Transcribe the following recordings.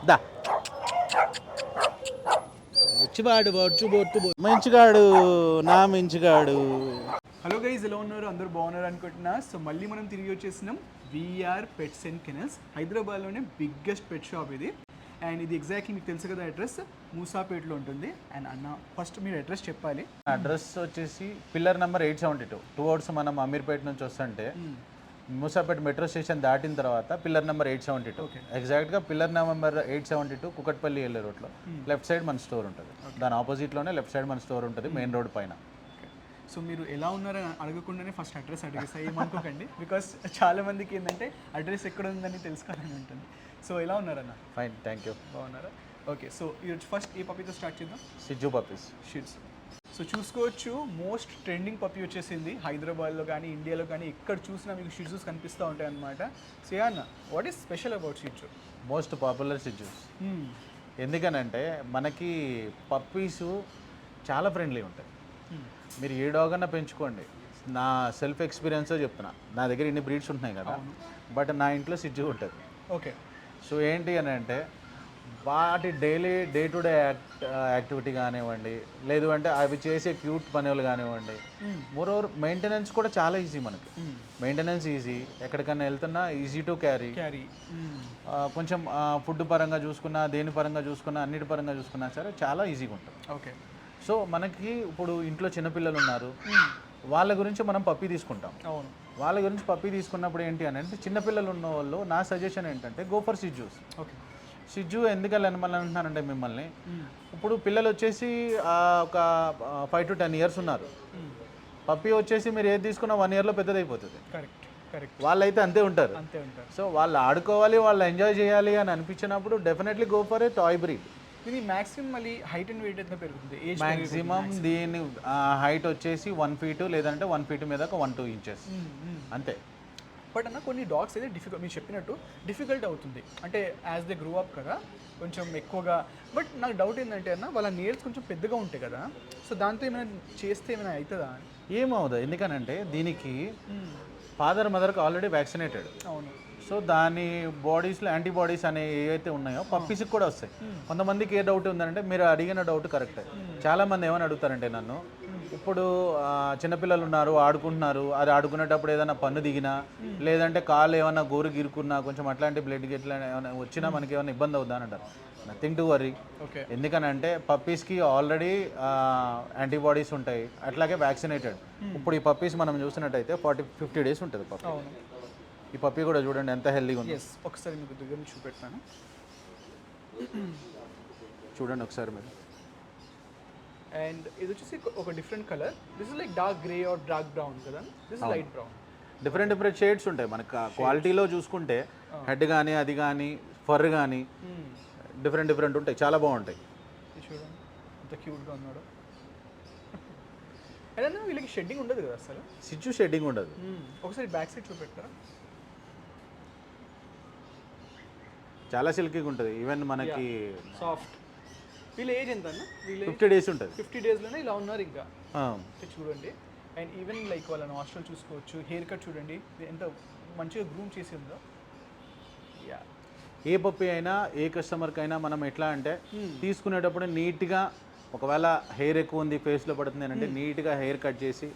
దా వచ్చివాడు మంచిగాడు నా మంచిగాడు. Hello guys, ఎలా ఉన్నారు? అందరూ బాగున్నారు అనుకుంటున్నా. సో మళ్ళీ మనం తిరిగి వచ్చేసినాం వీఆర్ పెట్స్ అండ్ కెనల్స్. హైదరాబాద్లోనే బిగ్గెస్ట్ పెట్ షాప్ ఇది. అండ్ ఇది ఎగ్జాక్ట్లీ మీకు తెలుసు కదా, అడ్రస్ మూసాపేటలో ఉంటుంది. అండ్ అన్న, ఫస్ట్ మీరు అడ్రస్ చెప్పాలి. అడ్రస్ వచ్చేసి పిల్లర్ నెంబర్ 872 టువర్డ్స్ మనం అమీర్పేట నుంచి వస్తుంటే మూసాపేట మెట్రో స్టేషన్ దాటిన తర్వాత పిల్లర్ నెంబర్ 872. ఎగ్జాక్ట్గా పిల్లర్ నెంబర్ 872 కుకట్పల్లి వెళ్ళే రోడ్లో లెఫ్ట్ సైడ్ మన స్టోర్ ఉంటుంది. దాని ఆపోజిట్లోనే లెఫ్ట్ సైడ్ మన స్టోర్ ఉంటుంది, మెయిన్ రోడ్ పైన. సో మీరు ఎలా ఉన్నారని అడగకుండానే ఫస్ట్ అడ్రస్ అడిగేసా, ఏమనుకోకండి. బికాస్ చాలా మందికి ఏంటంటే అడ్రస్ ఎక్కడ ఉందని తెలుసుకోవాలని ఉంటుంది. సో ఎలా ఉన్నారన్న? Fine, thank you. బాగున్నారా? ఓకే, సో ఈరోజు ఫస్ట్ ఏ పప్పీతో స్టార్ట్ చేద్దాం? సిజ్జు పప్పీస్. షిట్స్. సో చూసుకోవచ్చు, మోస్ట్ ట్రెండింగ్ పప్పీ వచ్చేసింది హైదరాబాద్లో కానీ ఇండియాలో కానీ ఎక్కడ చూసినా మీకు షిట్జూస్ కనిపిస్తూ ఉంటాయి అనమాట. సో అన్న, what is special about Shih Tzu? Most popular సిజ్జూస్. ఎందుకనంటే మనకి పప్పీసు చాలా ఫ్రెండ్లీ ఉంటాయి. మీరు ఏ డాగ్ అన్నా పెంచుకోండి, నా సెల్ఫ్ ఎక్స్పీరియన్స్తో చెప్తున్నా. నా దగ్గర ఇన్ని బ్రీడ్స్ ఉంటున్నాయి కదా, బట్ నా ఇంట్లో సిజ్జు ఉంటుంది. ఓకే. సో ఏంటి అని అంటే వాటి daily day to day activity కానివ్వండి, లేదు అంటే అవి చేసే క్యూట్ పనులు కానివ్వండి, మోరోవర్ మెయింటెనెన్స్ కూడా చాలా ఈజీ. మనకి మెయింటెనెన్స్ ఈజీ, ఎక్కడికన్నా వెళ్తున్నా ఈజీ టు క్యారీ. కొంచెం ఫుడ్ పరంగా చూసుకున్నా, దేని పరంగా చూసుకున్నా, అన్నిటి పరంగా చూసుకున్నా సరే చాలా ఈజీగా ఉంటుంది. ఓకే. సో మనకి ఇప్పుడు ఇంట్లో చిన్నపిల్లలు ఉన్నారు, వాళ్ళ గురించి మనం పప్పీ తీసుకుంటాం. అవును. వాళ్ళ గురించి పప్పీ తీసుకున్నప్పుడు ఏంటి అని అంటే, చిన్నపిల్లలు ఉన్న వాళ్ళు నా సజెషన్ ఏంటంటే గో ఫర్ సిజ్జూస్. ఓకే. సిజ్జు ఎందుకని అంటున్నానంటే మిమ్మల్ని, ఇప్పుడు పిల్లలు వచ్చేసి ఒక 5 to 10 years ఉన్నారు. పప్పీ వచ్చేసి మీరు ఏది తీసుకున్నా 1 yearలో పెద్దదైపోతుంది. Correct, correct. వాళ్ళైతే అంతే ఉంటారు. అంతే ఉంటారు. సో వాళ్ళు ఆడుకోవాలి, వాళ్ళు ఎంజాయ్ చేయాలి అని అనిపించినప్పుడు definitely go for a toy breed. ఇది మ్యాక్సిమం మళ్ళీ హైట్ అండ్ వెయిట్ ఎంత పెరుగుతుంది? మ్యాక్సిమం దీని హైట్ వచ్చేసి 1 feet, లేదంటే 1 feet మీద ఒక 1-2 inches అంతే. బట్ అన్న, కొన్ని డాగ్స్ అయితే డిఫికల్ట్, మీరు చెప్పినట్టు డిఫికల్ట్ అవుతుంది. అంటే యాజ్ దే గ్రో అప్ కదా, కొంచెం ఎక్కువగా. బట్ నాకు డౌట్ ఏంటంటే అన్న, వాళ్ళ నేల్స్ కొంచెం పెద్దగా ఉంటాయి కదా, సో దాంతో ఏమైనా చేస్తే ఏమైనా అవుతుందా? ఏమవుతుంది, ఎందుకనంటే దీనికి ఫాదర్ మదర్కి ఆల్రెడీ వ్యాక్సినేటెడ్. అవును. సో దాని బాడీస్లో యాంటీబాడీస్ అనేవి ఏవైతే ఉన్నాయో పప్పీస్కి కూడా వస్తాయి. కొంతమందికి ఏ డౌట్ ఉందంటే, మీరు అడిగిన డౌట్ కరెక్టే. చాలామంది ఏమని అడుగుతారంటే నన్ను, ఇప్పుడు చిన్నపిల్లలు ఉన్నారు, ఆడుకుంటున్నారు, అది ఆడుకునేటప్పుడు ఏదైనా పన్ను దిగినా, లేదంటే కాళ్ళు ఏమైనా గోరు గిరుకున్నా, కొంచెం అట్లాంటి బ్లడ్ గిట్లా ఏమైనా వచ్చినా మనకి ఏమైనా ఇబ్బంది అవుద్దా అని అంటారు. Nothing to worry. ఓకే. ఎందుకనంటే పప్పీస్కి ఆల్రెడీ యాంటీబాడీస్ ఉంటాయి, అట్లాగే వ్యాక్సినేటెడ్. ఇప్పుడు ఈ పప్పీస్ మనం చూసినట్టయితే 40-50 days ఉంటుంది పప్పీ. ఈ పప్పీ కూడా చూడండి ఎంత హెల్దీగా ఉంది. ఒకసారి మీకు దగ్గర నుంచి చూపెడతాను, చూడండి ఒకసారి మీరు. అండ్ ఇది వచ్చేసి ఒక different colour. This is like dark grey or dark brown కదా, this is light brown. Different shades ఉంటాయి మనకి. క్వాలిటీలో చూసుకుంటే హెడ్ కానీ, అది కానీ, ఫర్ కానీ డిఫరెంట్ ఉంటాయి, చాలా బాగుంటాయి. చూడండి ఎంత క్యూట్గా ఉన్నాడు. ఏదన్నా వీళ్ళకి షెడ్డింగ్ ఉండదు కదా అసలు? సిజ్జు షెడ్డింగ్ ఉండదు. ఒకసారి బ్యాక్ సైడ్ చూపెడతారా? చాలా సిల్కీగా ఉంటుంది. ఈవెన్ మనకి సాఫ్ట్. వీళ్ళ ఏజ్ ఎంత అన్న? వీళ్ళ 50 days ఉంటుంది. 50 daysలోనే ఇలా ఉన్నారు ఇంకా. చూడండి. అండ్ ఈవెన్ లైక్ వాళ్ళ నాస్ట్రల్ చూసుకోవచ్చు, హెయిర్ కట్ చూడండి ఎంత మంచిగా గ్రూమ్ చేసి ఉందో. యా, ఏ పప్పి అయినా ఏ కస్టమర్కి అయినా మనం ఎట్లా అంటే తీసుకునేటప్పుడు నీట్గా, ఒకవేళ హెయిర్ ఎక్కువ ఉంది ఫేస్లో పడుతుంది అని అంటే నీట్గా హెయిర్ కట్ చేసి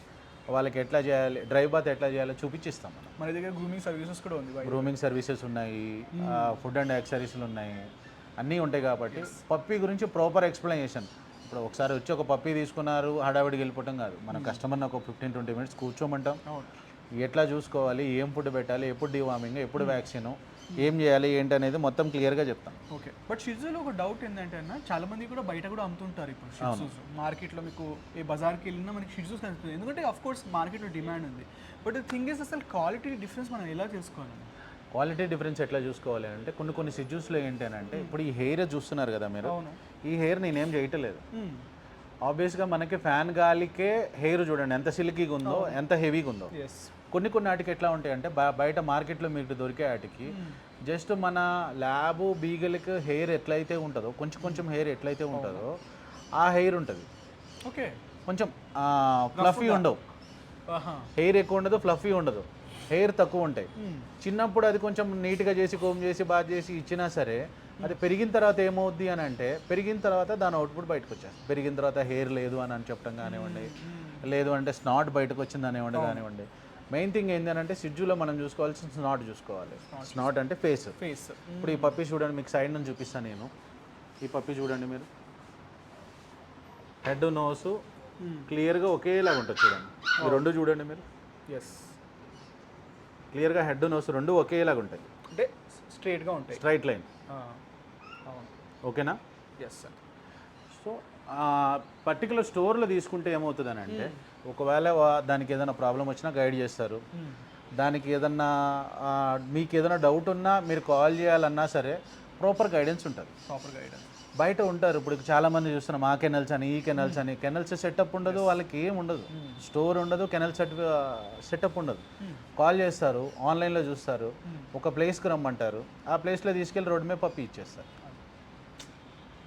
వాళ్ళకి ఎట్లా చేయాలి, డ్రై బాత్ ఎట్లా చేయాలో చూపించిస్తాం మనం. మన దగ్గర గ్రూమింగ్ సర్వీసెస్ కూడా ఉంది. గ్రూమింగ్ సర్వీసెస్ ఉన్నాయి, ఫుడ్ అండ్ యాక్సెసరీస్లు ఉన్నాయి, అన్నీ ఉంటాయి. కాబట్టి పప్పీ గురించి ప్రాపర్ ఎక్స్ప్లెనేషన్. ఇప్పుడు ఒకసారి వచ్చి ఒక పప్పీ తీసుకున్నారు, హడావిడికి వెళ్ళిపోవటం కాదు. మనం కస్టమర్ని ఒక 15-20 minutes కూర్చోమంటాం. ఎట్లా చూసుకోవాలి, ఏం ఫుడ్ పెట్టాలి, ఎప్పుడు డివార్మింగ్, ఎప్పుడు వ్యాక్సిన్, ఏం చేయాలి ఏంటి అనేది మొత్తం క్లియర్గా చెప్తాం. ఓకే. బట్ షిట్జూలో ఒక డౌట్ ఏంటంటే అన్న, చాలా మంది కూడా బయట కూడా అమ్ముతుంటారు ఇప్పుడు షిట్జూస్. మార్కెట్లో మీకు ఏ బజార్కి వెళ్ళినా మనకి షిట్జూస్ కనిపిస్తుంది, ఎందుకంటే ఆఫ్ కోర్స్ మార్కెట్లో డిమాండ్ ఉంది. బట్ థింగ్ ఇస్, అసలు క్వాలిటీ డిఫరెన్స్ మనం ఎలా చేసుకోవాలి? క్వాలిటీ డిఫరెన్స్ ఎట్లా చూసుకోవాలి అంటే, కొన్ని సిజ్జూస్లో ఏంటి అని అంటే, ఇప్పుడు ఈ హెయిర్ చూస్తున్నారు కదా మీరు, ఈ హెయిర్ నేనేం చేయట్లేదు. ఆబ్వియస్గా మనకి ఫ్యాన్ గాలికే హెయిర్ చూడండి ఎంత సిల్కీగా ఉందో, ఎంత హెవీగా ఉందో. కొన్ని వాటికి ఎట్లా ఉంటాయి అంటే, బయట మార్కెట్లో మీకు దొరికే వాటికి జస్ట్ మన ల్యాబ్ బీగల్కి హెయిర్ ఎట్లయితే ఉంటుందో, కొంచెం హెయిర్ ఎట్లయితే ఉంటుందో ఆ హెయిర్ ఉంటుంది. ఓకే. కొంచెం ఫ్లఫీ ఉండవు, హెయిర్ ఎక్కువ ఉండదు, ఫ్లఫీ ఉండదు, హెయిర్ తక్కువ ఉంటాయి. చిన్నప్పుడు అది కొంచెం నీట్గా చేసి కోమ్ చేసి బాగా చేసి ఇచ్చినా సరే అది పెరిగిన తర్వాత ఏమవుద్ది అని అంటే పెరిగిన తర్వాత దాని అవుట్పుట్ బయటకు వచ్చేస్తుంది. పెరిగిన తర్వాత హెయిర్ లేదు అని చెప్పడం కానివ్వండి, లేదు అంటే స్నాట్ బయటకు వచ్చింది అనేవ్వండి కానివ్వండి. మెయిన్ థింగ్ ఏంటంటే సిజ్జులో మనం చూసుకోవాల్సిన స్నాట్ చూసుకోవాలి. స్నాట్ అంటే ఫేస్. ఇప్పుడు ఈ పప్పీ చూడండి, మీకు సైడ్ నుంచి చూపిస్తాను నేను. ఈ పప్పీ చూడండి మీరు, హెడ్ నోస్ క్లియర్గా ఒకేలాగా ఉంటుంది చూడండి. ఈ రెండు చూడండి మీరు, ఎస్ క్లియర్గా హెడ్ నోస్ రెండు ఒకేలాగా ఉంటాయి, అంటే స్ట్రైట్గా ఉంటాయి, స్ట్రైట్ లైన్. అవును, ఓకేనా? Yes sir. సో పర్టికులర్ స్టోర్లో తీసుకుంటే ఏమవుతుంది అని అంటే ఒకవేళ దానికి ఏదైనా ప్రాబ్లం వచ్చినా గైడ్ చేస్తారు. దానికి ఏదన్నా మీకు ఏదైనా డౌట్ ఉన్నా మీరు కాల్ చేయాలన్నా సరే ప్రాపర్ గైడెన్స్ ఉంటుంది. ప్రాపర్ గైడెన్స్ బయట ఉంటారు ఇప్పుడు చాలామంది చూస్తున్నాం, ఆ కెనల్స్ అని ఈ కెనల్స్ అని. కెనల్స్ సెటప్ ఉండదు, వాళ్ళకి ఏం ఉండదు, స్టోర్ ఉండదు, కెనల్ సెటప్ ఉండదు. కాల్ చేస్తారు, ఆన్లైన్లో చూస్తారు, ఒక ప్లేస్కి రమ్మంటారు, ఆ ప్లేస్లో తీసుకెళ్ళి రోడ్డు మీద పప్పి ఇచ్చేస్తారు.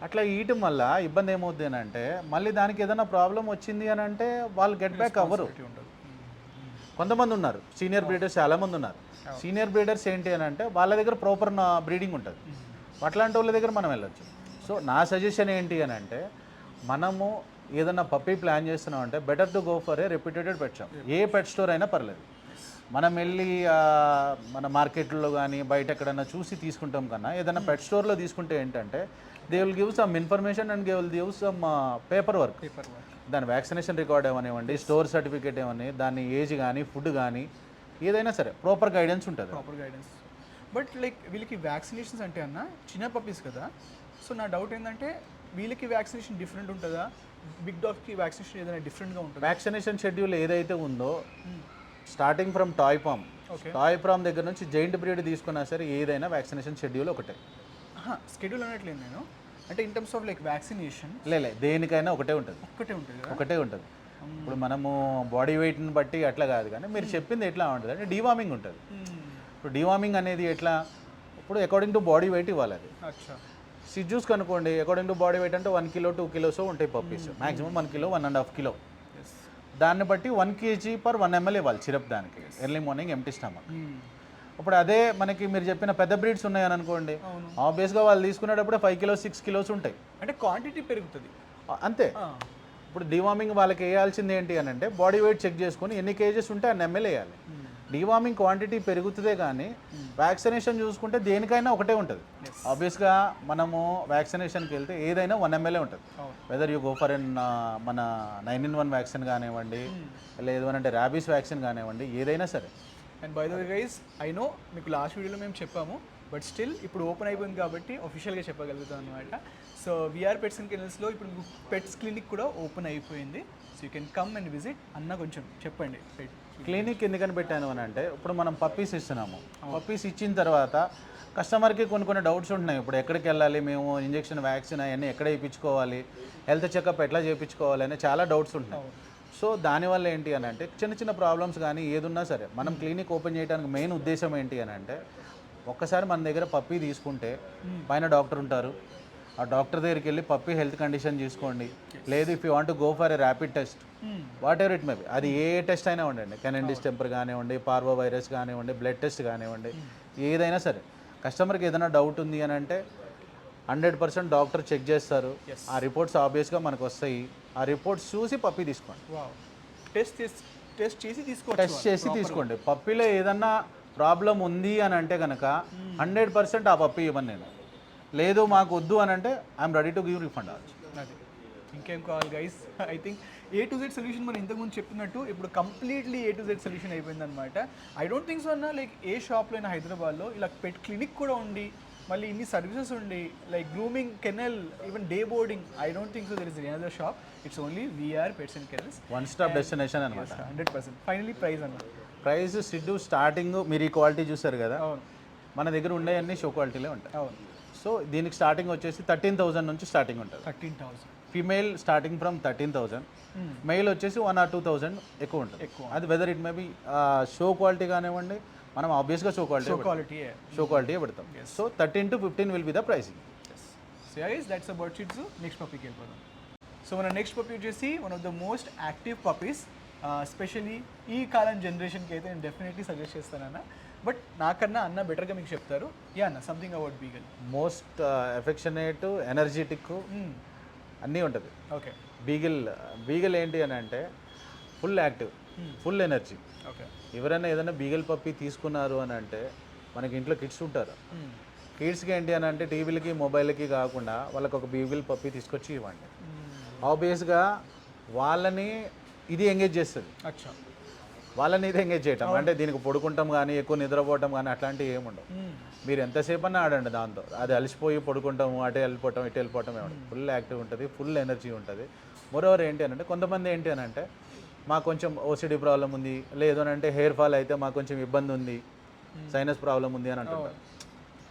అట్లా ఇయటం వల్ల ఇబ్బంది ఏమవుద్ది అని అంటే మళ్ళీ దానికి ఏదైనా ప్రాబ్లం వచ్చింది అని అంటే వాళ్ళు గెట్ బ్యాక్ అవ్వరు. కొంతమంది ఉన్నారు సీనియర్ బ్రీడర్స్, చాలామంది ఉన్నారు. సీనియర్ బ్రీడర్స్ ఏంటి అని అంటే వాళ్ళ దగ్గర ప్రాపర్ బ్రీడింగ్ ఉంటుంది, అట్లాంటి వాళ్ళ దగ్గర మనం వెళ్ళొచ్చు. సో నా సజెషన్ ఏంటి అని అంటే మనము ఏదన్నా పప్పీ ప్లాన్ చేస్తున్నాం అంటే better to go for a reputed pet shop. A pet store అయినా పర్లేదు, మనం వెళ్ళి మన మార్కెట్లో కానీ బయట ఎక్కడైనా చూసి తీసుకుంటాం కన్నా ఏదైనా పెట్ స్టోర్లో తీసుకుంటే ఏంటంటే they will give some information and they will give some paper work. దాని వ్యాక్సినేషన్ రికార్డ్ ఏమనివ్వండి, స్టోర్ సర్టిఫికేట్ ఏమని, దాని ఏజ్ కానీ ఫుడ్ కానీ ఏదైనా సరే ప్రాపర్ గైడెన్స్ ఉంటుంది. Proper guidance. బట్ లైక్ వీళ్ళకి వ్యాక్సినేషన్స్ అంటే అన్న చిన్న పప్పీస్ కదా, సో నా డౌట్ ఏంటంటే వీళ్ళకి వ్యాక్సినేషన్ డిఫరెంట్ ఉంటుందా, బిగ్ డాగ్కి వ్యాక్సినేషన్ ఏదైనా డిఫరెంట్గా ఉంటుంది? వ్యాక్సినేషన్ షెడ్యూల్ ఏదైతే ఉందో స్టార్టింగ్ ఫ్రమ్ టాయ్ పామ్ దగ్గర నుంచి జైంట్ బ్రీడ్ తీసుకున్నా సరే ఏదైనా వ్యాక్సినేషన్ షెడ్యూల్ ఒకటే. స్కెడ్యూల్ అనట్లేదు నేను, అంటే in terms of like vaccination లే దేనికైనా ఒకటే ఉంటుంది, ఒకటే ఉంటుంది. ఇప్పుడు మనము బాడీ వెయిట్ని బట్టి అట్లా కాదు, కానీ మీరు చెప్పింది ఎట్లా ఉంటుంది అంటే డీవార్మింగ్ ఉంటుంది. ఇప్పుడు డీవార్మింగ్ అనేది ఎట్లా, ఇప్పుడు అకార్డింగ్ టు బాడీ వెయిట్ ఇవ్వాలి. అది సిజ్జూస్ కనుకోండి అకార్డింగ్ టు బాడీ వెయిట్ అంటే 1 కిలో 2 కిలోస్ ఉంటాయి పప్పీస్, మాక్సిమం 1 కిలో 1.5 కిలో. దాన్ని బట్టి 1 kg per 1 ml ఇవ్వాలి సిరప్ దానికి, ఎర్లీ మార్నింగ్ ఎంప్టీ స్టమక్. ఇప్పుడు అదే మనకి మీరు చెప్పిన పెద్ద బ్రీడ్స్ ఉన్నాయని అనుకోండి, ఆబ్వియస్గా వాళ్ళు తీసుకునేటప్పుడు 5 కిలోస్ 6 కిలోస్ ఉంటాయి, అంటే క్వాంటిటీ పెరుగుతుంది అంతే. ఇప్పుడు డివార్మింగ్ వాళ్ళకి వేయాల్సింది ఏంటి అని అంటే బాడీ వెయిట్ చెక్ చేసుకొని ఎన్ని కేజెస్ ఉంటే అన్ని ఎంఎల్ వేయాలి. డివార్మింగ్ క్వాంటిటీ పెరుగుతుందే కానీ వ్యాక్సినేషన్ చూసుకుంటే దేనికైనా ఒకటే ఉంటుంది. ఆబ్వియస్గా మనము వ్యాక్సినేషన్కి వెళ్తే ఏదైనా 1 ml ఉంటుంది, వెదర్ యూ గో ఫర్ మన 9-in-1 వ్యాక్సిన్ కానివ్వండి, లేదు అని అంటే ర్యాబీస్ వ్యాక్సిన్ కానివ్వండి, ఏదైనా సరే. And by the way guys, I know మీకు లాస్ట్ వీడియోలో మేము చెప్పాము, బట్ స్టిల్ ఇప్పుడు ఓపెన్ అయిపోయింది కాబట్టి అఫీషియల్గా చెప్పగలుగుతాం అనమాట. సో వీఆర్ పెట్స్ అండ్ కెనల్స్లో ఇప్పుడు మీకు పెట్స్ క్లినిక్ కూడా ఓపెన్ అయిపోయింది, so you can come and visit. అన్న కొంచెం చెప్పండి క్లినిక్ ఎందుకని పెట్టాను అని అంటే ఇప్పుడు మనం పప్పీస్ ఇస్తున్నాము, పప్పీస్ ఇచ్చిన తర్వాత కస్టమర్కి కొన్ని డౌట్స్ ఉంటున్నాయి. ఇప్పుడు ఎక్కడికి వెళ్ళాలి మేము, ఇంజెక్షన్ వ్యాక్సిన్ అవన్నీ ఎక్కడ వేయించుకోవాలి, హెల్త్ చెకప్ ఎట్లా చేయించుకోవాలి అని చాలా డౌట్స్ ఉంటున్నాయి. సో దానివల్ల ఏంటి అని అంటే చిన్న ప్రాబ్లమ్స్ కానీ ఏదున్నా సరే మనం క్లినిక్ ఓపెన్ చేయడానికి మెయిన్ ఉద్దేశం ఏంటి అని అంటే ఒక్కసారి మన దగ్గర పప్పీ తీసుకుంటే పైన డాక్టర్ ఉంటారు, ఆ డాక్టర్ దగ్గరికి వెళ్ళి పప్పీ హెల్త్ కండిషన్ చూసుకోండి. లేదు if you want go for a rapid test what ever it may B, అది ఏ టెస్ట్ అయినా ఉండండి, కెనెండిస్ టెంపర్ కానివ్వండి, పార్వో వైరస్ కానివ్వండి, బ్లడ్ టెస్ట్ కానివ్వండి, ఏదైనా సరే కస్టమర్కి ఏదైనా డౌట్ ఉంది అని అంటే 100% డాక్టర్ చెక్ చేస్తారు. ఆ రిపోర్ట్స్ ఆబ్వియస్గా మనకు వస్తాయి, ఆ రిపోర్ట్స్ చూసి పప్పీ తీసుకోండి. టెస్ట్ చేసి తీసుకోండి. పప్పీలో ఏదన్నా ప్రాబ్లం ఉంది అని అంటే కనుక 100% ఆ పప్పీ ఇవ్వను నేను. లేదు మాకు వద్దు అని అంటే I'm ready to give refund also. ఇంకేం కావాలి guys, I think A to Z solution మనం ఇంతకుముందు చెప్పినట్టు ఇప్పుడు completely A to Z solution అయిపోయింది అనమాట. ఐ డోంట్ థింక్ సో అన్న లైక్ ఏ షాప్లో అయినా హైదరాబాద్లో ఇలా పెట్ క్లినిక్ కూడా ఉండి మళ్ళీ ఇన్ని సర్వీసెస్ ఉండి like grooming, kennel, even day boarding, I don't think so there is another shop. It's only VR pets and kennels, one stop destination అనమాట. 100%. ఫైనలీ ప్రైస్ అన్న, ప్రైస్ సిడ్డు స్టార్టింగ్ మీరు ఈ క్వాలిటీ చూసారు కదా, మన దగ్గర ఉండే అన్ని షో క్వాలిటీలే ఉంటాయి. సో దీనికి స్టార్టింగ్ వచ్చేసి 13,000 నుంచి స్టార్టింగ్ ఉంటుంది. 13,000 ఫీమేల్ స్టార్టింగ్ ఫ్రమ్ 13,000, మెయిల్ వచ్చేసి 1 or 2,000 ఎక్కువ ఉంటుంది. అది whether it may be show quality కానివ్వండి, మనం ఆబ్వియస్గా షో క్వాలిటీ పెడతాం. So 13 to 15 will be the pricing. So guys that's about it. Next పప్పీకి వెళ్ళిపోదాం. సో మన నెక్స్ట్ పప్పీ వచ్చేసి one of the most active puppies, especially ఈ కాలం జనరేషన్కి అయితే నేను డెఫినెట్లీ సజెస్ట్ చేస్తానన్న. బట్ నాకన్నా అన్న బెటర్గా మీకు చెప్తారు. యా అన్న, something about beagle. Most affectionate, energetic అన్నీ ఉంటుంది ఓకే. బీగల్ ఏంటి అని అంటే full active, full energy. Okay. ఎవరైనా ఏదైనా బీగల్ పప్పి తీసుకున్నారు అని అంటే మనకి ఇంట్లో కిడ్స్ ఉంటారు. కిడ్స్కి ఏంటి అని అంటే టీవీలకి మొబైల్కి కాకుండా వాళ్ళకి ఒక బీగల్ పప్పి తీసుకొచ్చి ఇవ్వండి. ఆబ్వియస్గా వాళ్ళని ఇది ఎంగేజ్ చేస్తుంది. అచ్చా. వాళ్ళని ఇది ఎంగేజ్ చేయటం అంటే దీనికి పడుకుంటాం కానీ ఎక్కువ నిద్రపోవటం కానీ అట్లాంటివి ఏముండవు. మీరు ఎంతసేపు అన్నా ఆడండి దాంతో. అది అలసిపోయి పడుకుంటాము, అటు వెళ్ళిపోవటం ఇటు వెళ్ళిపోవటం ఏముండదు. ఫుల్ యాక్టివ్ ఉంటుంది, ఫుల్ ఎనర్జీ ఉంటుంది. మోరోవర్ ఏంటి అని అంటే కొంతమంది ఏంటి అని అంటే మాకు కొంచెం ఓసిడి ప్రాబ్లం ఉంది, లేదు అని అంటే హెయిర్ ఫాల్ అయితే మాకు కొంచెం ఇబ్బంది ఉంది, సైనస్ ప్రాబ్లం ఉంది అని అంటుంటారు.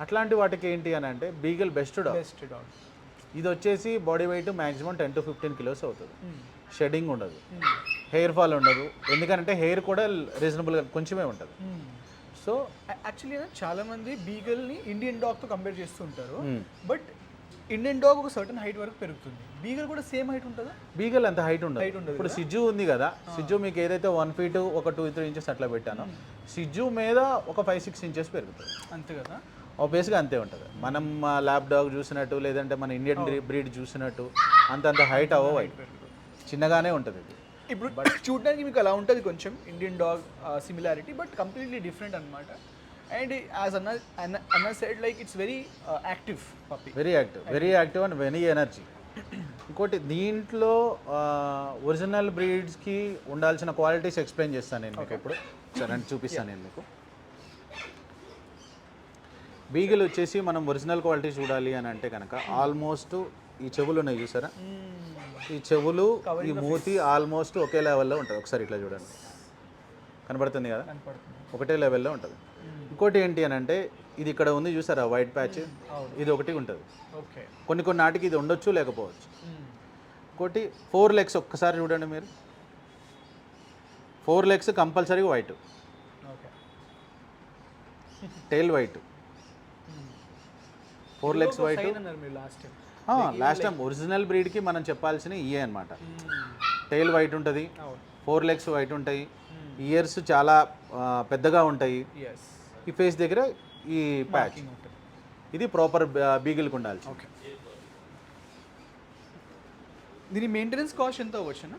అట్లాంటి వాటికి ఏంటి అని అంటే బీగల్ బెస్ట్ డాగ్. ఇది వచ్చేసి body weight maximum 10 to 15 kilos అవుతుంది. షెడ్డింగ్ ఉండదు, హెయిర్ ఫాల్ ఉండదు, ఎందుకంటే హెయిర్ కూడా రీజనబుల్గా కొంచెమే ఉంటుంది. సో యాక్చువల్లీ చాలామంది బీగల్ని ఇండియన్ డాగ్తో కంపేర్ చేస్తూ ఉంటారు. బట్ ఇండియన్ డాగ్ ఒక సర్టన్ హైట్ వరకు పెరుగుతుంది, బీగల్ కూడా సేమ్ హైట్ ఉంటుందా? బీగల్ అంత హైట్ ఉండదు. ఇప్పుడు సిజ్జు ఉంది కదా, సిజ్జు మీకు ఏదైతే 1 feet ఒక 2-3 inches అట్లా పెట్టానో సిజ్జు మీద ఒక 5-6 inches పెరుగుతుంది. అంతే కదా? ఆబ్వియస్గా అంతే ఉంటుంది. మనం ల్యాబ్ డాగ్ చూసినట్టు లేదంటే మన ఇండియన్ బ్రీడ్ చూసినట్టు అంత హైట్ అవ్వవు, చిన్నగానే ఉంటుంది. ఇది ఇప్పుడు చూడడానికి మీకు అలా ఉంటుంది కొంచెం Indian dog similarity, but completely different అనమాట. అండ్ యాజ్ అన్న said like it's very active puppy. Very active and very energy. ఇంకోటి దీంట్లో ఒరిజినల్ బ్రీడ్స్కి ఉండాల్సిన క్వాలిటీస్ ఎక్స్ప్లెయిన్ చేస్తాను నేను మీకు. ఇప్పుడు సరే చూపిస్తాను నేను మీకు. బీగల్ వచ్చేసి మనం ఒరిజినల్ క్వాలిటీ చూడాలి అని అంటే కనుక ఆల్మోస్ట్ ఈ చెవులు ఉన్నాయి చూసారా, ఈ చెవులు ఈ మూతి ఆల్మోస్ట్ ఒకే లెవెల్లో ఉంటుంది. ఒకసారి ఇట్లా చూడండి, కనబడుతుంది కదా, ఒకటే లెవెల్లో ఉంటుంది. ఇంకోటి ఏంటి అని అంటే ఇది ఇక్కడ ఉంది చూసారా వైట్ ప్యాచ్, ఇది ఒకటి ఉంటుంది. కొన్ని నాటికి ఇది ఉండొచ్చు లేకపోవచ్చు. ఇంకోటి 4 legs ఒక్కసారి చూడండి మీరు, 4 legs కంపల్సరీగా white, tail white, 4 legs white. Last time original బ్రీడ్కి మనం చెప్పాల్సిన ఇయే అనమాట. టైల్ వైట్ ఉంటుంది, 4 legs వైట్ ఉంటాయి, ఇయర్స్ చాలా పెద్దగా ఉంటాయి, ఈ ఫేస్ దగ్గర ఈ ప్యాచ్. ఇది ప్రాపర్ బీగిల్కి ఉండాల్సి. దీని మెయింటెనెన్స్ కాస్ట్ ఎంత అవ్వచ్చు?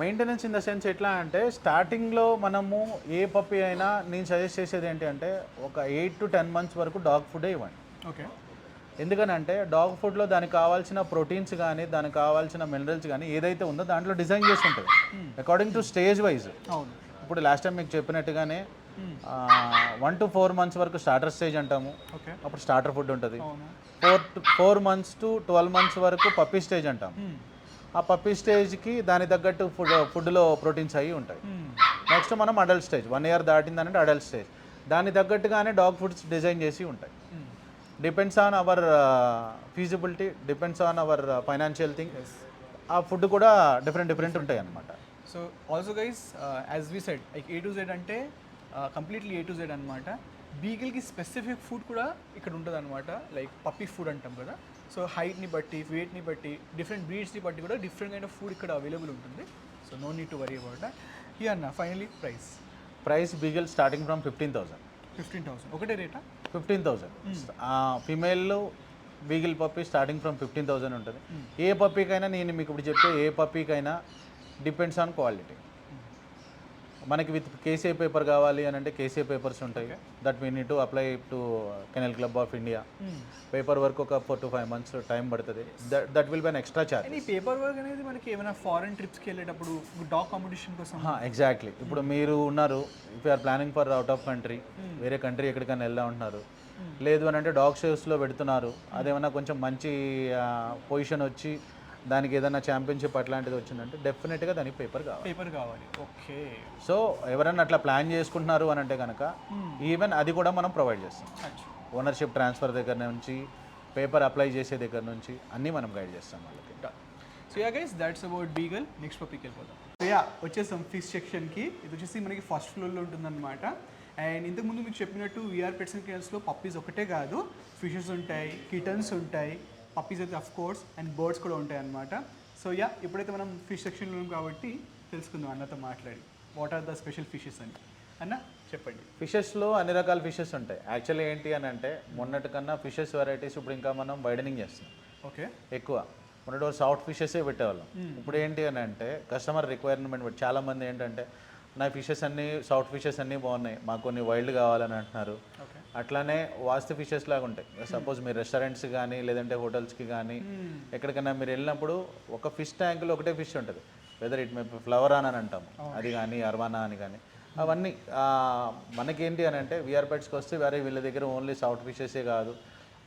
మెయింటెనెన్స్ ఇన్ ద సెన్స్ ఎట్లా అంటే స్టార్టింగ్లో మనము ఏ పప్పి అయినా నేను సజెస్ట్ చేసేది ఏంటి అంటే ఒక 8 to 10 months వరకు డాగ్ ఫుడే ఇవ్వండి. ఓకే. ఎందుకనంటే డాగ్ ఫుడ్లో దానికి కావాల్సిన ప్రోటీన్స్ కానీ దానికి కావాల్సిన మినరల్స్ కానీ ఏదైతే ఉందో దాంట్లో డిజైన్ చేసి ఉంటుంది అకార్డింగ్ టు స్టేజ్ వైజ్. ఇప్పుడు లాస్ట్ టైం మీకు చెప్పినట్టుగానే 1 to 4 months వరకు స్టార్టర్ స్టేజ్ అంటాము, అప్పుడు స్టార్టర్ ఫుడ్ ఉంటుంది. 4 months to 12 months వరకు పప్పీ స్టేజ్ అంటాం. ఆ పప్పీ స్టేజ్కి దాని తగ్గట్టు ఫుడ్లో ప్రోటీన్స్ అవి ఉంటాయి. నెక్స్ట్ మనం అడల్ట్ స్టేజ్ 1 year దాటిందనంటే అడల్ట్ స్టేజ్, దాని తగ్గట్టుగానే డాగ్ ఫుడ్స్ డిజైన్ చేసి ఉంటాయి. Depends on our feasibility, depends on our financial thing. ఆ ఫుడ్ కూడా డిఫరెంట్ ఉంటాయి అన్నమాట. So also guys as we said like A to Z అంటే కంప్లీట్లీ A to Z అనమాట. బీగిల్కి స్పెసిఫిక్ ఫుడ్ కూడా ఇక్కడ ఉంటుంది అనమాట, లైక్ పప్పీ ఫుడ్ అంటాం కదా. సో హైట్ని బట్టి, వెయిట్ని బట్టి, డిఫరెంట్ బ్రీడ్స్ని బట్టి కూడా డిఫరెంట్ కైండ్ ఆఫ్ ఫుడ్ ఇక్కడ అవైలబుల్ ఉంటుంది. So no need to worry about that. ఈ అన్న finally price beagle starting from 15,000. ఒకటే రేటా? 15,000. ఫీమేల్లో బీగిల్ పప్పీ స్టార్టింగ్ ఫ్రమ్ 15,000 ఉంటుంది. ఏ పప్పీకైనా నేను మీకు ఇప్పుడు చెప్తే ఏ పప్పీకైనా డిపెండ్స్ ఆన్ క్వాలిటీ. మనకి విత్ కేసీఐ పేపర్ కావాలి అని అంటే కేసీఐ పేపర్స్ ఉంటాయి, that we need to apply to kennel club of India. Paper work ఒక 4 to 5 months టైం పడుతుంది. That will be an extra charge. ఈ పేపర్ వర్క్ అనేది మనకి ఏమైనా ఫారెన్ ట్రిప్స్కి వెళ్ళేటప్పుడు డాగ్ కాంపిటీషన్ కోసం? ఎగ్జాక్ట్లీ. ఇప్పుడు మీరు ఉన్నారు, if you're planning for out of country, వేరే కంట్రీ ఎక్కడికైనా వెళ్దా ఉంటున్నారు, లేదు అని అంటే డాగ్ షోస్లో పెడుతున్నారు, అదేమన్నా కొంచెం మంచి పొజిషన్ వచ్చి దానికి ఏదైనా ఛాంపియన్షిప్ అట్లాంటిది వచ్చిందంటే డెఫినెట్గా దానికి పేపర్ కావాలి. ఓకే. సో ఎవరన్నా అట్లా ప్లాన్ చేసుకుంటున్నారు అని అంటే కనుక ఈవెన్ అది కూడా మనం ప్రొవైడ్ చేస్తాం. ఓనర్షిప్ ట్రాన్స్ఫర్ దగ్గర నుంచి పేపర్ అప్లై చేసే దగ్గర నుంచి అన్నీ మనం గైడ్ చేస్తాం వాళ్ళకి. So yeah guys, that's about beagle. Next పప్పీకి వెళ్ళిపోతాం. సో యా వచ్చేసాం ఫిష్ సెక్షన్కి. ఇది వచ్చేసి మనకి ఫస్ట్ ఫ్లోర్లో ఉంటుందన్నమాట. అండ్ ఇంతకుముందు మీకు చెప్పినట్టు వీఆర్ పెట్స్ అండ్ కిటన్స్లో పప్పీస్ ఒకటే కాదు, ఫిషెస్ ఉంటాయి, కిటన్స్ ఉంటాయి, పప్పీస్ అయితే అఫ్ కోర్స్, అండ్ బర్డ్స్ కూడా ఉంటాయి అన్నమాట. సో యా ఇప్పుడైతే మనం ఫిష్ సెక్షన్లో ఉన్నాం కాబట్టి తెలుసుకుందాం అన్నతో మాట్లాడి what are the special fishes అని. అన్న చెప్పండి. ఫిషెస్లో అన్ని రకాల ఫిషెస్ ఉంటాయి. యాక్చువల్లీ ఏంటి అని అంటే మొన్నటి కన్నా ఫిషెస్ వెరైటీస్ ఇప్పుడు ఇంకా మనం వైడనింగ్ చేస్తున్నాం. ఓకే. ఎక్కువ మొన్నటి సాఫ్ట్ ఫిషెసే పెట్టేవాళ్ళం. ఇప్పుడు ఏంటి అని అంటే కస్టమర్ రిక్వైర్మెంట్ బట్టి చాలామంది ఏంటంటే నా ఫిషెస్ అన్నీ సాఫ్ట్ ఫిషెస్ అన్నీ బాగున్నాయి, మాకు కొన్ని వైల్డ్ కావాలని అంటున్నారు. అట్లానే వాస్తు ఫిషెస్ లాగా ఉంటాయి. సపోజ్ మీరు రెస్టారెంట్స్ కానీ లేదంటే హోటల్స్కి కానీ ఎక్కడికైనా మీరు వెళ్ళినప్పుడు ఒక ఫిష్ ట్యాంకులో ఒకటే ఫిష్ ఉంటుంది. వెదర్ ఇట్ మే ఫ్లవరాన్ అని అంటాము, అది కానీ అర్వానా అని కానీ అవన్నీ మనకేంటి అని అంటే విఆర్ పెట్స్కి వస్తే వేరే వీళ్ళ దగ్గర ఓన్లీ సాఫ్ట్ ఫిషెసే కాదు,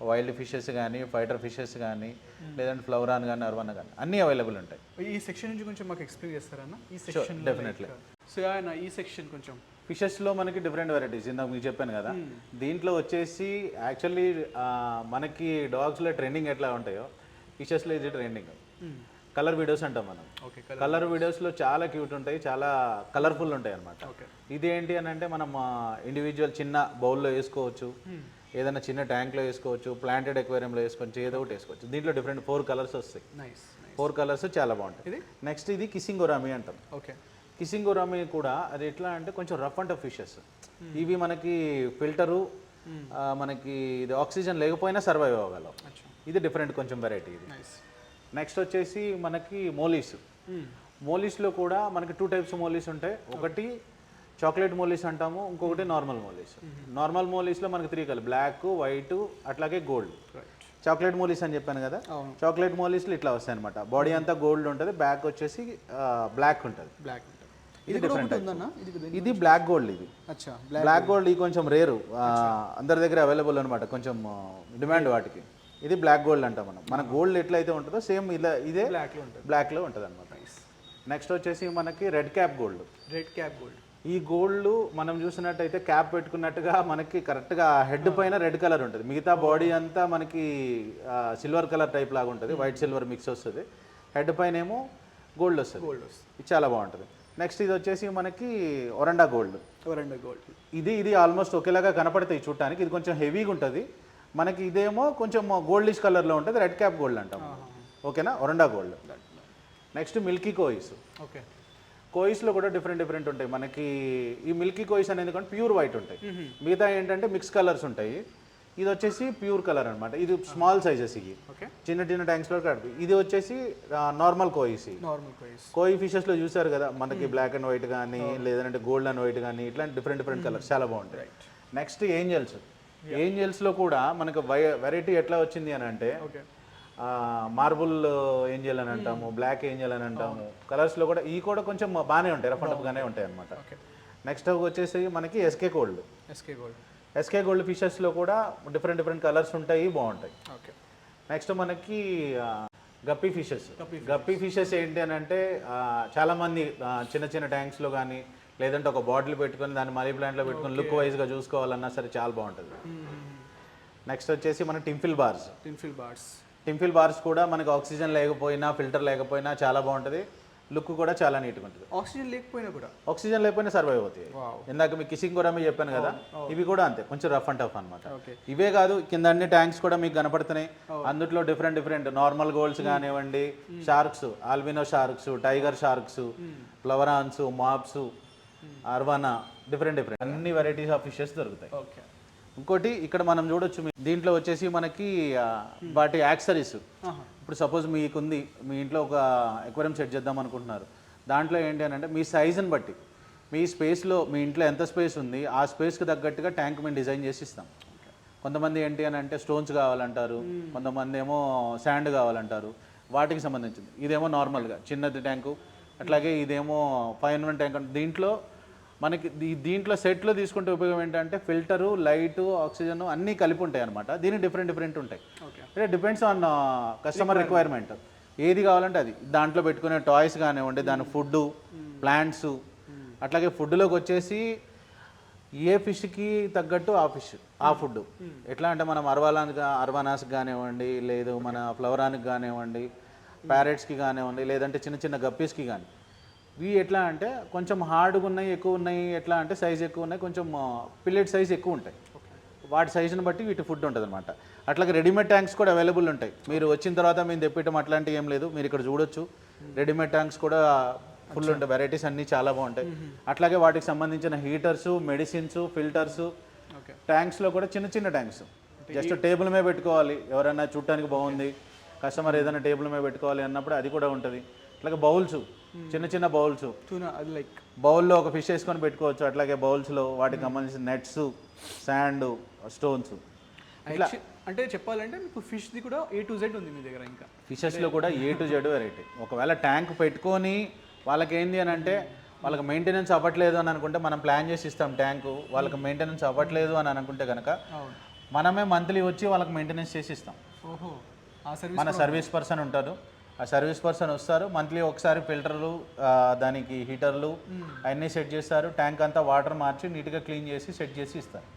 వైల్డ్ ఫిషెస్ కానీ ఫైటర్ ఫిషెస్ కానీ లేదంటే ఫ్లవరాన్ కానీ అర్వానా కానీ అన్నీ అవైలబుల్ ఉంటాయి. ఈ సెక్షన్ నుంచి కొంచెం మాకు ఎక్స్ప్లెయిన్ చేస్తారన్న? ఈ సెక్షన్ డెఫినెట్లీ. సో ఆయన ఈ సెక్షన్ కొంచెం ఫిషెస్లో మనకి డిఫరెంట్ వెరైటీస్ ఇందాక మీకు చెప్పాను కదా. దీంట్లో వచ్చేసి యాక్చువల్లీ మనకి డాగ్స్లో ట్రెండింగ్ ఎట్లా ఉంటాయో ఫిషెస్లో ఇది ట్రెండింగ్. కలర్ వీడియోస్ అంటాం మనం. కలర్ వీడియోస్లో చాలా క్యూట్ ఉంటాయి, చాలా కలర్ఫుల్ ఉంటాయి అనమాట. ఇది ఏంటి అని అంటే మనం ఇండివిజువల్ చిన్న బౌల్లో వేసుకోవచ్చు, ఏదైనా చిన్న ట్యాంక్లో వేసుకోవచ్చు, ప్లాంటెడ్ ఎక్వేరియంలో వేసుకోవచ్చు, ఏదో ఒకటి వేసుకోవచ్చు. దీంట్లో డిఫరెంట్ 4 కలర్స్ వస్తాయి. 4 కలర్స్ చాలా బాగుంటాయి. నెక్స్ట్ ఇది కిసింగ్ ఒరామి అంటాం. ఓకే. కిసింగ్ ఒరామి కూడా అది ఎట్లా అంటే కొంచెం రఫ్ అండ్ టఫ్ ఫిషెస్. ఇవి మనకి ఫిల్టరు మనకి ఇది ఆక్సిజన్ లేకపోయినా సర్వైవ్ అవ్వగలవు. ఇది డిఫరెంట్ కొంచెం వెరైటీ ఇది. నెక్స్ట్ వచ్చేసి మనకి మోలీస్. మోలీస్లో కూడా మనకి 2 టైప్స్ మోలీస్ ఉంటాయి. ఒకటి చాక్లెట్ మోలీస్ అంటాము, ఇంకొకటి నార్మల్ మోలీస్. నార్మల్ మోలీస్లో మనకి 3 కలర్, బ్లాక్, వైట్, అట్లాగే గోల్డ్. చాక్లెట్ మోలీస్ అని చెప్పాను కదా, చాక్లెట్ మోలీస్లో ఇట్లా వస్తాయి అనమాట. బాడీ అంతా గోల్డ్ ఉంటుంది, బ్యాక్ వచ్చేసి బ్లాక్ ఉంటుంది. ఇది డిఫరెంట్. ఇది బ్లాక్ గోల్డ్. ఇది బ్లాక్ గోల్డ్ ఇది కొంచెం రేరు, అందరి దగ్గర అవైలబుల్ అనమాట, కొంచెం డిమాండ్ వాటికి. ఇది బ్లాక్ గోల్డ్ అంటాం మనం. మన గోల్డ్ ఎట్లయితే ఉంటుందో సేమ్ ఇలా ఇదే బ్లాక్లో ఉంటుంది అనమాట. నెక్స్ట్ వచ్చేసి మనకి రెడ్ క్యాప్ గోల్డ్. ఈ గోల్డ్ మనం చూసినట్టయితే క్యాప్ పెట్టుకున్నట్టుగా మనకి కరెక్ట్గా హెడ్ పైన రెడ్ కలర్ ఉంటుంది, మిగతా బాడీ అంతా మనకి సిల్వర్ కలర్ టైప్ లాగా ఉంటుంది, వైట్ సిల్వర్ మిక్స్ వస్తుంది. హెడ్ పైన ఏమో గోల్డ్ వస్తుంది. ఇది చాలా బాగుంటుంది. నెక్స్ట్ ఇది వచ్చేసి మనకి ఒరండా గోల్డ్. ఇది ఆల్మోస్ట్ ఒకేలాగా కనపడతాయి చూడటానికి. ఇది కొంచెం హెవీగా ఉంటుంది మనకి. ఇదేమో కొంచెం గోల్డిష్ కలర్లో ఉంటుంది, రెడ్ క్యాప్ గోల్డ్ అంటాం. ఓకేనా, oranda gold. Next milky kois. కోయిస్లో కూడా డిఫరెంట్ ఉంటాయి మనకి. ఈ మిల్కీ కోయిస్ అనేది కూడా ప్యూర్ వైట్ ఉంటాయి, మిగతా ఏంటంటే మిక్స్ కలర్స్ ఉంటాయి. ఇది వచ్చేసి ప్యూర్ కలర్ అనమాట. ఇది స్మాల్ సైజెస్, ఇవి చిన్న ట్యాంక్స్లో కడుపు. ఇది వచ్చేసి నార్మల్ కోయిస్. కోయి ఫిషెస్లో చూసారు కదా మనకి బ్లాక్ అండ్ వైట్ కానీ లేదంటే గోల్డ్ అండ్ వైట్ కానీ ఇట్లాంటి డిఫరెంట్ కలర్స్ చాలా బాగుంటాయి. నెక్స్ట్ ఏంజల్స్లో కూడా మనకు వెరైటీ ఎట్లా వచ్చింది అని అంటే మార్బుల్ ఏంజల్ అని అంటాము, బ్లాక్ ఏంజల్ అని అంటాము. కలర్స్లో కూడా ఈ కూడా కొంచెం బాగానే ఉంటాయి, రఫ్ అండ్ టఫ్గానే ఉంటాయి అనమాట. నెక్స్ట్ వచ్చేసి మనకి ఎస్కే గోల్డ్ ఫిషెస్లో కూడా డిఫరెంట్ కలర్స్ ఉంటాయి, బాగుంటాయి. నెక్స్ట్ మనకి గప్పీ ఫిషెస్ ఏంటి అని అంటే చాలామంది చిన్న ట్యాంక్స్లో కానీ లేదంటే ఒక బాటిల్ పెట్టుకొని దాన్ని మనీ ప్లాంట్లో పెట్టుకొని లుక్ వైజ్గా చూసుకోవాలన్నా సరే చాలా బాగుంటుంది. నెక్స్ట్ వచ్చేసి మన టింఫిల్ బార్స్ కూడా మనకి ఆక్సిజన్ లేకపోయినా ఫిల్టర్ లేకపోయినా చాలా బాగుంటుంది, లుక్ కూడా చాలా నీట్గా ఉంటుంది. ఆక్సిజన్ లేకపోయినా సర్వైవ్ అవుతాయి. ఇందాక మీకు కిసింగ్ ఒరామి చెప్పాను కదా, ఇవి కూడా అంతే, కొంచెం రఫ్ అండ్ టఫ్ అనమాట. ఇవే కాదు, కింద అన్ని ట్యాంక్స్ కూడా మీకు కనపడుతున్నాయి. అందులో డిఫరెంట్ నార్మల్ గోల్డ్స్ కానివ్వండి, sharks, albino sharks, tiger sharks, flowerhorns, మాప్స్, అర్వానా, డిఫరెంట్ అన్ని వెరైటీస్ ఆఫ్ ఫిషెస్ దొరుకుతాయి. ఇంకోటి ఇక్కడ మనం చూడొచ్చు, దీంట్లో వచ్చేసి మనకి వాటి యాక్సరీస్. ఇప్పుడు సపోజ్ మీకుంది, మీ ఇంట్లో ఒక ఎక్వేరియం సెట్ చేద్దాం అనుకుంటున్నారు. దాంట్లో ఏంటి అని అంటే మీ సైజుని బట్టి మీ స్పేస్లో, మీ ఇంట్లో ఎంత స్పేస్ ఉంది ఆ స్పేస్కి తగ్గట్టుగా ట్యాంక్ మేము డిజైన్ చేసి ఇస్తాం. కొంతమంది ఏంటి అని అంటే స్టోన్స్ కావాలంటారు, కొంతమంది ఏమో శాండ్ కావాలంటారు, వాటికి సంబంధించింది. ఇదేమో నార్మల్గా చిన్నది ట్యాంకు, అట్లాగే ఇదేమో 500 ట్యాంక్. దీంట్లో సెట్లో తీసుకుంటే ఉపయోగం ఏంటంటే ఫిల్టరు, లైటు, ఆక్సిజన్ అన్నీ కలిపి ఉంటాయి అనమాట. దీనికి డిఫరెంట్ ఉంటాయి. డిపెండ్స్ ఆన్ కస్టమర్ రిక్వైర్మెంట్, ఏది కావాలంటే అది. దాంట్లో పెట్టుకునే టాయ్స్ కానివ్వండి, దాని ఫుడ్, ప్లాంట్స్, అట్లాగే ఫుడ్లోకి వచ్చేసి ఏ ఫిష్కి తగ్గట్టు ఆ ఫుడ్. ఎట్లా అంటే మనం అర్వానాస్కి కానివ్వండి, లేదు మన ఫ్లవరాన్కి కానివ్వండి, ప్యారెట్స్కి కానివ్వండి, లేదంటే చిన్న గప్పీస్కి కానీ. ఇవి ఎట్లా అంటే కొంచెం హార్డ్గా ఉన్నాయి, ఎక్కువ ఉన్నాయి. ఎట్లా అంటే సైజ్ ఎక్కువ ఉన్నాయి, కొంచెం పిల్లెట్ సైజ్ ఎక్కువ ఉంటాయి. వాటి సైజుని బట్టి వీటి ఫుడ్ ఉంటుంది అనమాట. అట్లాగే రెడీమేడ్ ట్యాంక్స్ కూడా అవైలబుల్ ఉంటాయి. మీరు వచ్చిన తర్వాత మేము తెప్పించడం అట్లాంటివి ఏం లేదు, మీరు ఇక్కడ చూడొచ్చు. రెడీమేడ్ ట్యాంక్స్ కూడా ఫుల్ ఉంటాయి, వెరైటీస్ అన్నీ చాలా బాగుంటాయి. అట్లాగే వాటికి సంబంధించిన హీటర్స్, మెడిసిన్స్, ఫిల్టర్స్, ఓకే. ట్యాంక్స్లో కూడా చిన్న చిన్న ట్యాంక్స్ జస్ట్ టేబుల్ మీద పెట్టుకోవాలి, ఎవరైనా చూడటానికి బాగుంది, కస్టమర్ ఏదైనా టేబుల్ మీద పెట్టుకోవాలి అన్నప్పుడు అది కూడా ఉంటుంది. అట్లాగే బౌల్స్, చిన్న చిన్న బౌల్స్, టూనా అది లైక్ బౌల్లో ఒక ఫిష్ వేసుకొని పెట్టుకోవచ్చు. అట్లాగే బౌల్స్లో వాటికి సంబంధించిన నెట్స్, శాండ్, స్టోన్స్. అంటే చెప్పాలంటే మీకు ఫిష్ది కూడా A to Z ఉంది మీ దగ్గర. ఇంకా ఫిషెస్లో కూడా A to Z వెరైటీ. ఒకవేళ ట్యాంక్ పెట్టుకొని వాళ్ళకి ఏంది అని అంటే వాళ్ళకి మెయింటెనెన్స్ అవ్వట్లేదు అని అనుకుంటే మనం ప్లాన్ చేసి ఇస్తాం ట్యాంకు. వాళ్ళకి మెయింటెనెన్స్ అవ్వట్లేదు అని అనుకుంటే కనుక మనమే మంత్లీ వచ్చి వాళ్ళకి మెయింటెనెన్స్ చేసి ఇస్తాం. ఓహో, ఆ సర్వీస్ మన సర్వీస్ పర్సన్ ఉంటారు, ఆ సర్వీస్ పర్సన్ వస్తారు, మంత్లీ ఒకసారి ఫిల్టర్లు, దానికి హీటర్లు అన్నీ సెట్ చేస్తారు, ట్యాంక్ అంతా వాటర్ మార్చి నీట్గా క్లీన్ చేసి సెట్ చేసి ఇస్తారు.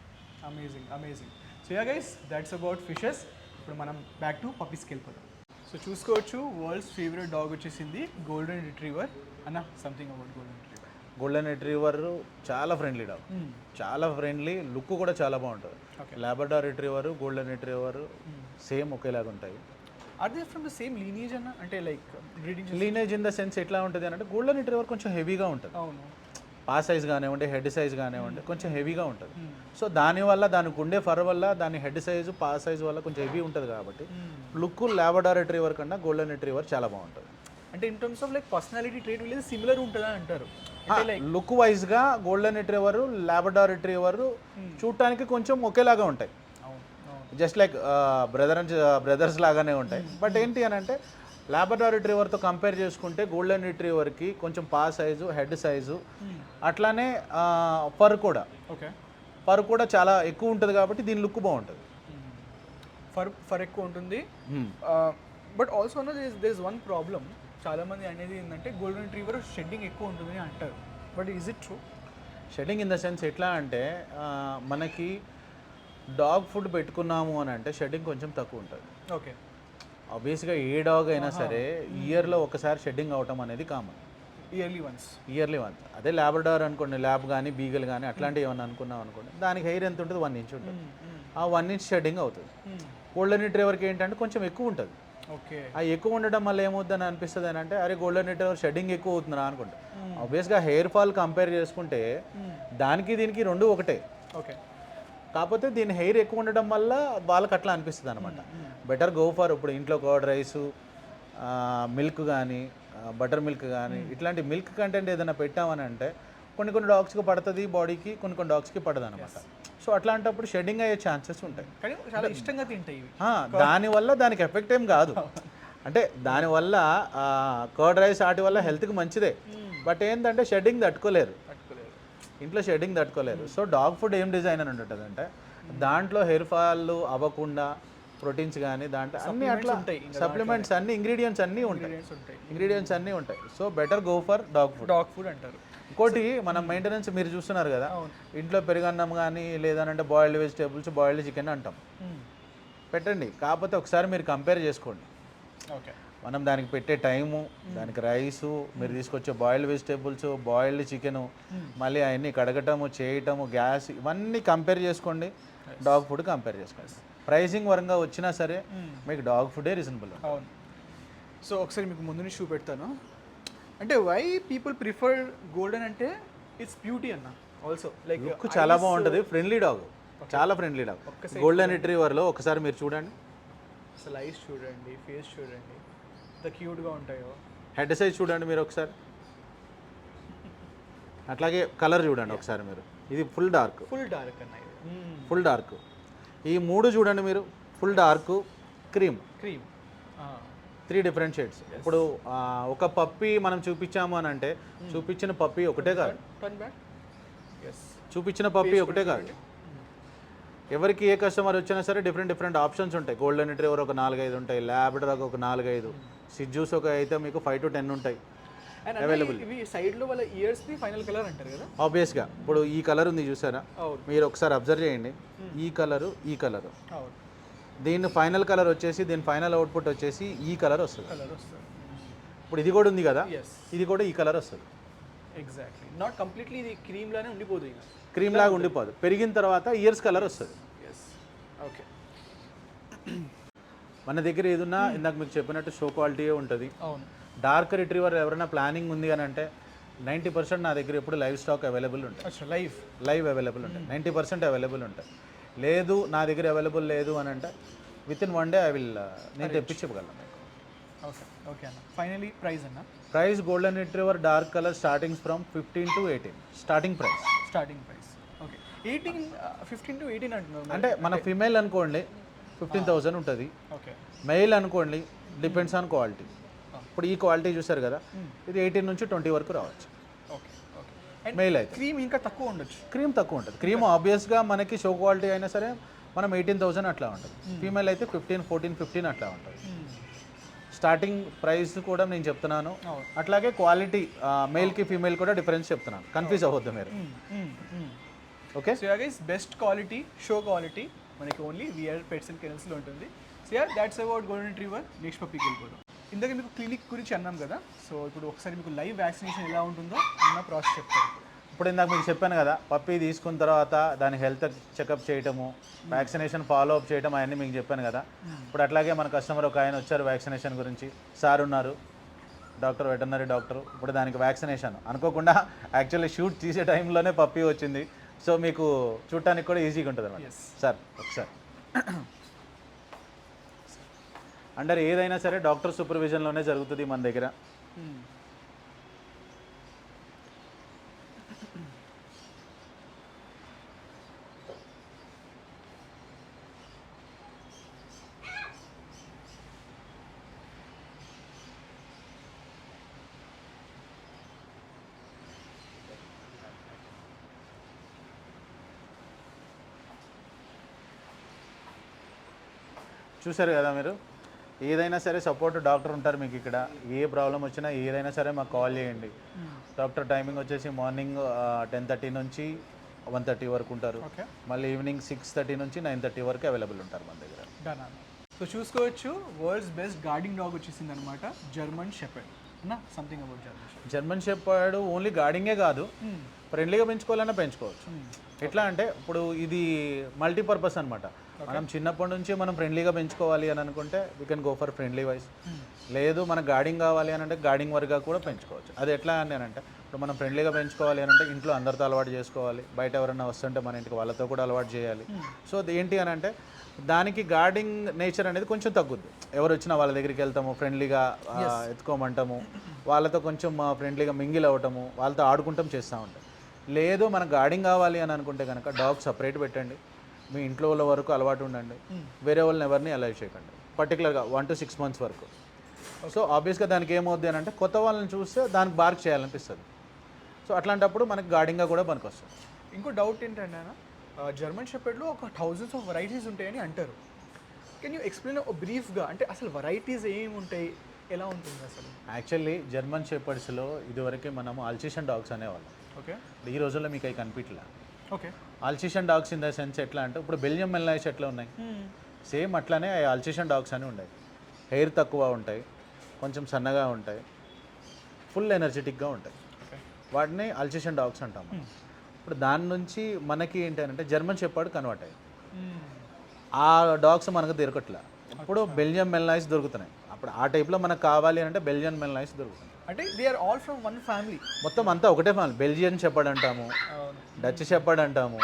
Amazing amazing. So yeah guys, that's about fishes. ఇప్పుడు మనం బ్యాక్ టు పప్పీస్కి వెళ్ళిపోతాం. సో చూసుకోవచ్చు, వరల్డ్స్ ఫేవరెట్ డాగ్ వచ్చేసింది గోల్డెన్ రిట్రీవర్. అన్న something about golden retriever. Golden retriever చాలా ఫ్రెండ్లీ డాగ్, చాలా ఫ్రెండ్లీ, లుక్ కూడా చాలా బాగుంటుంది. Labrador retriever, golden retriever same ఒకేలాగా ఉంటాయి. Are they from the same lineage అన్న? అంటే like breeding lineage in the sense ఎట్లా ఉంటుంది అని అంటే గోల్డెన్ రిట్రీవర్ కొంచెం హెవీగా ఉంటుంది. అవును, పా సైజ్ కానివ్వండి, హెడ్ సైజ్ కానివ్వండి, కొంచెం హెవీగా ఉంటుంది. సో దానివల్ల దానికి ఉండే ఫర్ వల్ల దాని హెడ్ సైజు, పా సైజ్ వల్ల కొంచెం హెవీ ఉంటుంది కాబట్టి లుక్ లాబ్రడార్ రిట్రీవర్ కన్నా గోల్డెన్ రిట్రీవర్ చాలా బాగుంటుంది. అంటే in terms of like personality trait వీళ్ళది సిమిలర్ ఉంటుందా అంటారు? లుక్ వైజ్గా గోల్డెన్ రిట్రీవర్, లాబ్రడార్ రిట్రీవర్ చూడటానికి కొంచెం ఒకేలాగా ఉంటాయి, జస్ట్ లైక్ బ్రదర్స్ లాగానే ఉంటాయి. బట్ ఏంటి అని అంటే లాబ్రడార్ రిట్రీవర్తో కంపేర్ చేసుకుంటే గోల్డెన్ రిట్రీవర్కి కొంచెం పా సైజు, హెడ్ సైజు, అట్లానే పర్ కూడా, ఓకే, పర్ కూడా చాలా ఎక్కువ ఉంటుంది కాబట్టి దీని లుక్ బాగుంటుంది. ఫర్ ఎక్కువ ఉంటుంది. But also there is one problem. చాలామంది అనేది ఏంటంటే గోల్డెన్ రిట్రీవర్ షెడ్డింగ్ ఎక్కువ ఉంటుందని అంటారు. But is it true? Shedding in the sense ఎట్లా అంటే మనకి డాగ్ ఫుడ్ పెట్టుకున్నాము అని అంటే షెడ్డింగ్ కొంచెం తక్కువ ఉంటుంది. ఓకే, ఆబ్వియస్గా ఏ డాగ్ అయినా సరే ఇయర్లో ఒకసారి షెడ్డింగ్ అవటం అనేది కామన్, ఇయర్లీ వన్స్. అదే లాబ్రడార్ అనుకోండి, ల్యాబ్ కానీ బీగల్ కానీ అట్లాంటివి ఏమన్నా అనుకున్నాం అనుకోండి, దానికి హెయిర్ ఎంత ఉంటుంది, 1 ఇంచ్ ఉంటుంది. ఆ 1 ఇంచ్ షెడ్డింగ్ అవుతుంది. గోల్డెన్ రిట్రీవర్కి ఏంటంటే కొంచెం ఎక్కువ ఉంటుంది. ఓకే, ఆ ఎక్కువ ఉండడం వల్ల ఏమవుతుందని అనిపిస్తుంది అని అంటే అరే గోల్డెన్ రిట్రీవర్ షెడ్డింగ్ ఎక్కువ అవుతుందా అనుకుంటా. ఆబ్వియస్గా హెయిర్ ఫాల్ కంపేర్ చేసుకుంటే దానికి దీనికి రెండు ఒకటే. ఓకే, కాకపోతే దీని హెయిర్ ఎక్కువ ఉండడం వల్ల వాళ్ళకి అట్లా అనిపిస్తుంది అనమాట. బెటర్ గో ఫర్ ఇప్పుడు ఇంట్లో కర్డ్ రైసు, మిల్క్ కానీ, బటర్ మిల్క్ కానీ, ఇట్లాంటి మిల్క్ కంటెంట్ ఏదైనా పెట్టామని అంటే కొన్ని డాగ్స్కి పడుతుంది బాడీకి, కొన్ని డాగ్స్కి పడదు అనమాట. సో అట్లాంటప్పుడు షెడ్డింగ్ అయ్యే ఛాన్సెస్ ఉంటాయి. కానీ చాలా ఇష్టంగా తింటాయి. దానివల్ల దానికి ఎఫెక్ట్ ఏం కాదు, అంటే దానివల్ల కర్డ్ రైస్ వాటి వల్ల హెల్త్కి మంచిదే. బట్ ఏంటంటే షెడ్డింగ్ తట్టుకోలేరు, ఇంట్లో షెడ్డింగ్ తట్టుకోలేరు. సో డాగ్ ఫుడ్ ఏం డిజైన్ అని ఉంటుంది అంటే దాంట్లో హెయిర్ ఫాల్ అవ్వకుండా ప్రోటీన్స్ కానీ దాంట్లో అన్నీ అట్లా సప్లిమెంట్స్ అన్ని ఇంగ్రీడియంట్స్ అన్నీ ఉంటాయి. So better go for dog food అంటారు. ఇంకోటి మనం మెయింటెనెన్స్ మీరు చూస్తున్నారు కదా, ఇంట్లో పెరుగన్నం కానీ లేదనంటే బాయిల్డ్ వెజిటేబుల్స్, బాయిల్డ్ చికెన్ అంటాం, పెట్టండి. కాకపోతే ఒకసారి మీరు కంపేర్ చేసుకోండి. ఓకే, మనం దానికి పెట్టే టైము, దానికి రైసు, మీరు తీసుకొచ్చే బాయిల్డ్ వెజిటేబుల్స్, బాయిల్డ్ చికెను, మళ్ళీ అవన్నీ కడగటము, చేయటము, గ్యాస్, ఇవన్నీ కంపేర్ చేసుకోండి. డాగ్ ఫుడ్ కంపేర్ చేసుకోండి. ప్రైసింగ్ వరంగా వచ్చినా సరే మీకు డాగ్ ఫుడే రీజనబుల్. అవును. సో ఒకసారి మీకు ముందు నుంచి చూపెడతాను. అంటే వై పీపుల్ ప్రిఫర్ గోల్డెన్ అంటే ఇట్స్ బ్యూటీ అన్న. ఆల్సో లైక్ లుక్ చాలా బాగుంటుంది, ఫ్రెండ్లీ డాగ్, చాలా ఫ్రెండ్లీ డాగ్. గోల్డెన్ రిట్రీవర్లో ఒకసారి మీరు చూడండి, అసలు ఐస్ చూడండి, ఫేస్ చూడండి, ఎంత క్యూట్గా ఉంటాయో. హెడ్ సైజ్ చూడండి మీరు ఒకసారి, అట్లాగే కలర్ చూడండి ఒకసారి మీరు. ఇది ఫుల్ డార్క్ అన్న, ఇది ఫుల్ డార్క్. ఈ 3 చూడండి మీరు, full dark, cream, 3 different shades. ఇప్పుడు ఒక పప్పి మనం చూపించాము అని అంటే చూపించిన పప్పి ఒకటే కాదు, ఎవరికి ఏ కస్టమర్ వచ్చినా సరే డిఫరెంట్ ఆప్షన్స్ ఉంటాయి. గోల్డెన్ రిట్రీవర్ ఒక 4-5 ఉంటాయి, ల్యాబ్రడార్ ఒక 4-5, సిజ్జూస్ ఒక అయితే మీకు 5 to 10 ఉంటాయి అవైలబుల్. ఇవి సైడ్లో వాళ్ళ ఇయర్స్ది ఫైనల్ కలర్ అంటారు కదా. ఆబ్వియస్గా ఇప్పుడు ఈ కలర్ ఉంది చూసారా, మీరు ఒకసారి అబ్జర్వ్ చేయండి, ఈ కలరు, దీని ఫైనల్ కలర్ వచ్చేసి, దీని ఫైనల్ అవుట్పుట్ వచ్చేసి ఈ కలర్ వస్తుంది. ఇప్పుడు ఇది కూడా ఉంది కదా, ఇది కూడా ఈ కలర్ వస్తుంది. ఎగ్జాక్ట్లీ, నాట్ కంప్లీట్లీ ఇది క్రీమ్ లానే ఉండిపోదు, క్రీమ్ లాగా ఉండిపోదు, పెరిగిన తర్వాత ఇయర్స్ కలర్ వస్తుంది. ఓకే, మన దగ్గర ఏదున్నా ఇందాక మీకు చెప్పినట్టు షో క్వాలిటీయే ఉంటుంది. డార్క్ రిట్రీవర్ ఎవరైనా ప్లానింగ్ ఉంది అని అంటే 90% నా దగ్గర ఇప్పుడు లైవ్ స్టాక్ అవైలబుల్ ఉంటాయి. అచ్చా లైవ్ అవైలబుల్ ఉంటాయి, 90% అవైలబుల్ ఉంటాయి. లేదు నా దగ్గర అవైలబుల్ లేదు అని అంటే విత్ ఇన్ 1 డే నేను తెప్పించగలను. ఓకే ఓకే అన్న. ఫైనలీ ప్రైస్ అన్న? Price golden retriever dark colour startings from 15 to 18 starting price. Okay 15 to 18 అంటున్నారు. అంటే మన ఫీమేల్ అనుకోండి 15,000 ఉంటుంది, ఓకే. మెయిల్ అనుకోండి డిపెండ్స్ ఆన్ క్వాలిటీ. ఇప్పుడు ఈ క్వాలిటీ చూసారు కదా, ఇది 18 నుంచి 20 వరకు రావచ్చు. Okay okay. అండ్ మెయిల్ అయితే క్రీమ్ ఇంకా తక్కువ ఉండొచ్చు. క్రీమ్ తక్కువ ఉంటుంది. క్రీమ్ ఆబ్వియస్గా మనకి షో క్వాలిటీ అయినా సరే మనం 18,000 అట్లా ఉంటుంది. ఫీమేల్ అయితే 15, 14, 15 అట్లా ఉంటుంది. స్టార్టింగ్ ప్రైస్ కూడా నేను చెప్తున్నాను. అట్లాగే క్వాలిటీ మేల్కి ఫీమేల్ కూడా డిఫరెన్స్ చెప్తున్నాను, కన్ఫ్యూజ్ అవ్వద్దు మీరు. Okay, so guys best quality, show quality మనకి ఓన్లీ విఆర్ పెట్స్ అండ్ కెనల్స్లో ఉంటుంది. So that's about golden retriever. Next పప్పీకి వెళ్ళిపోదాం. ఇందాక మీకు క్లినిక్ గురించి అన్నాం కదా, సో ఇప్పుడు ఒకసారి మీకు లైవ్ వ్యాక్సినేషన్ ఎలా ఉంటుందో అన్న ప్రాసెస్ చెప్తారు. ఇప్పుడు ఇందాక మీకు చెప్పాను కదా, పప్పీ తీసుకున్న తర్వాత దాని హెల్త్ చెకప్ చేయటము, వ్యాక్సినేషన్ ఫాలో అప్ చేయటం అవన్నీ మీకు చెప్పాను కదా. ఇప్పుడు అట్లాగే మన కస్టమర్ ఒక ఆయన వచ్చారు వ్యాక్సినేషన్ గురించి, సార్ ఉన్నారు డాక్టర్, వెటర్నరీ డాక్టర్. ఇప్పుడు దానికి వ్యాక్సినేషన్ అనుకోకుండా యాక్చువల్లీ షూట్ తీసే టైంలోనే పప్పీ వచ్చింది. సో మీకు చూడటానికి కూడా ఈజీగా ఉంటుంది అన్నమాట. సార్ ఒకసారి అండర్ ఏదైనా సరే డాక్టర్ సూపర్విజన్లోనే జరుగుతుంది మన దగ్గర. చూసారు కదా మీరు, ఏదైనా సరే సపోర్ట్ డాక్టర్ ఉంటారు మీకు ఇక్కడ. ఏ ప్రాబ్లం వచ్చినా ఏదైనా సరే మాకు కాల్ చేయండి. డాక్టర్ టైమింగ్ వచ్చేసి మార్నింగ్ 10:30 నుంచి 1:30 వరకు ఉంటారు. మళ్ళీ ఈవినింగ్ 6:30 నుంచి 9:30 వరకు అవైలబుల్ ఉంటారు మన దగ్గర. సో చూసుకోవచ్చు, వరల్డ్స్ బెస్ట్ గార్డింగ్ డాగ్ వచ్చేసింది అనమాట, German shepherd. Something about German shepherd only గార్డింగే కాదు, ఫ్రెండ్లీగా పెంచుకోవాలన్నా పెంచుకోవచ్చు. ఎట్లా అంటే ఇప్పుడు ఇది మల్టీపర్పస్ అనమాట. మనం చిన్నప్పటి నుంచి మనం ఫ్రెండ్లీగా పెంచుకోవాలి అని అనుకుంటే we can go for friendly wise. లేదు మనకు గార్డింగ్ కావాలి అని అంటే గార్డింగ్ వర్గా కూడా పెంచుకోవచ్చు. అది ఎట్లా అని అంటే ఇప్పుడు మనం ఫ్రెండ్లీగా పెంచుకోవాలి అని అంటే ఇంట్లో అందరితో అలవాటు చేసుకోవాలి, బయట ఎవరైనా వస్తుంటే మన ఇంటికి వాళ్ళతో కూడా అలవాటు చేయాలి. సో అది ఏంటి అని అంటే దానికి గార్డింగ్ నేచర్ అనేది కొంచెం తగ్గుద్ది. ఎవరు వచ్చినా వాళ్ళ దగ్గరికి వెళ్తాము, ఫ్రెండ్లీగా ఎత్తుకోమంటాము, వాళ్ళతో కొంచెం ఫ్రెండ్లీగా మింగిల్ అవ్వటము, వాళ్ళతో ఆడుకుంటాం చేస్తూ ఉంటాం. లేదు మనకు గార్డింగ్ కావాలి అని అనుకుంటే కనుక డాగ్ సపరేట్ పెట్టండి, మీ ఇంట్లో వాళ్ళ వరకు అలవాటు ఉండండి, వేరే వాళ్ళని ఎవరిని అలౌ చేయకండి, పర్టికులర్గా 1 to 6 months వరకు. సో ఆబ్వియస్గా దానికి ఏమవుద్ది అని అంటే కొత్త వాళ్ళని చూస్తే దానికి బార్క్ చేయాలనిపిస్తుంది. సో అట్లాంటప్పుడు మనకి గార్డింగ్గా కూడా పనికొస్తుంది. ఇంకో డౌట్ ఏంటంటే జర్మన్ షెపర్డ్లో ఒక థౌజండ్స్ ఆఫ్ వెరైటీస్ ఉంటాయని అంటారు. కెన్ యూ ఎక్స్ప్లెయిన్ బ్రీఫ్గా, అంటే అసలు వెరైటీస్ ఏమి ఉంటాయి, ఎలా ఉంటుంది అసలు? యాక్చువల్లీ జర్మన్ షెపర్డ్స్లో ఇదివరకు మనము ఆల్చిషన్ డాగ్స్ అనేవాళ్ళం. ఓకే, ఈ రోజుల్లో మీకు అవి కనిపించలే. Okay, Alsatian dogs in the sense ఎట్లా అంటే ఇప్పుడు బెల్జియం మెల్నాయిస్ ఎట్లా ఉన్నాయి సేమ్ అట్లానే ఆల్చిషన్ డాగ్స్ అని ఉన్నాయి. హెయిర్ తక్కువ ఉంటాయి, కొంచెం సన్నగా ఉంటాయి, ఫుల్ ఎనర్జెటిక్గా ఉంటాయి. వాటిని ఆల్చిషన్ డాగ్స్ అంటాం. ఇప్పుడు దాని నుంచి మనకి ఏంటంటే జర్మన్ షెపర్డ్ కన్వర్ట్ అయ్యి ఆ డాగ్స్ మనకు దొరకట్లే. ఇప్పుడు బెల్జియం మెల్నాయిస్ దొరుకుతున్నాయి. అప్పుడు ఆ టైప్లో మనకు కావాలి అంటే బెల్జియన్ మెల్నాయిస్ దొరుకుతున్నాయి. అంటే they are all from one family, మొత్తం అంతా ఒకటే ఫ్యామిలీ. బెల్జియన్ షెపర్డ్ అంటాము, డచ్ షెపర్డ్ అంటాము,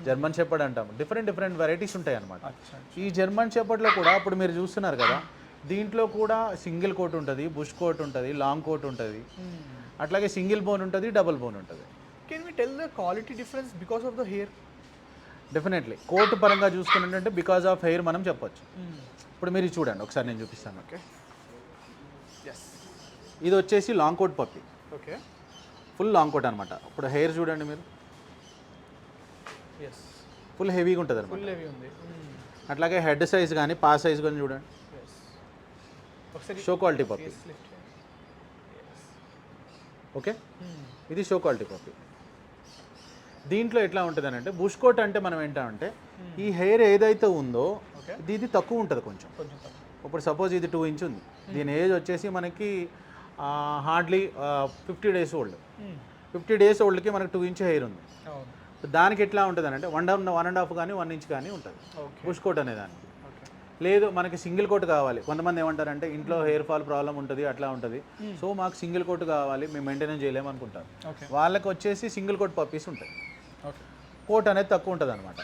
జర్మన్ షెపర్డ్ అంటాము, డిఫరెంట్ వెరైటీస్ ఉంటాయి అన్నమాట. ఈ జర్మన్ షెపర్డ్లో కూడా ఇప్పుడు మీరు చూస్తున్నారు కదా, దీంట్లో కూడా సింగిల్ కోట్ ఉంటుంది, బుష్ కోట్ ఉంటుంది, లాంగ్ కోట్ ఉంటుంది, అట్లాగే సింగిల్ బోన్ ఉంటుంది, డబుల్ బోన్ ఉంటుంది. Can we tell the quality difference because of the hair? Definitely coat పరంగా చూసుకున్నట్టే బికాస్ ఆఫ్ హెయిర్ మనం చెప్పొచ్చు. ఇప్పుడు మీరు చూడండి ఒకసారి, నేను చూపిస్తాను. ఓకే, ఎస్, ఇది వచ్చేసి లాంగ్ కోట్ పప్పి. ఓకే, ఫుల్ లాంగ్ కోట్ అనమాట. ఇప్పుడు హెయిర్ చూడండి మీరు, ఎస్, ఫుల్ హెవీగా ఉంటుంది అనమాట. ఫుల్ హెవీ ఉంది. అట్లాగే హెడ్ సైజ్ కానీ పా సైజ్ కానీ చూడండి, షో క్వాలిటీ పప్పి. ఓకే, ఇది షో క్వాలిటీ పప్పి. దీంట్లో ఎట్లా ఉంటుంది అని అంటే బుష్ కోట్ అంటే మనం ఏంటంటే ఈ హెయిర్ ఏదైతే ఉందో ఇది తక్కువ ఉంటుంది కొంచెం. ఇప్పుడు సపోజ్ ఇది 2 inch ఉంది, దీని ఏజ్ వచ్చేసి మనకి హార్డ్లీ 50 days ఓల్డ్. 50 days ఓల్డ్కి మనకి 2 inch హెయిర్ ఉంది. దానికి ఎట్లా ఉంటుంది అంటే 1.5 కానీ 1 inch కానీ ఉంటుంది బుష్ కోట్ అనే దానికి. లేదు మనకి సింగిల్ కోట్ కావాలి. కొంతమంది ఏమంటారంటే ఇంట్లో హెయిర్ ఫాల్ ప్రాబ్లం ఉంటుంది, అట్లా ఉంటుంది, సో మాకు సింగిల్ కోట్ కావాలి, మేము మెయింటెనెన్స్ చేయలేము అనుకుంటారు. వాళ్ళకి వచ్చేసి సింగిల్ కోట్ పప్పీస్ ఉంటాయి. కోట్ అనేది తక్కువ ఉంటుంది అనమాట.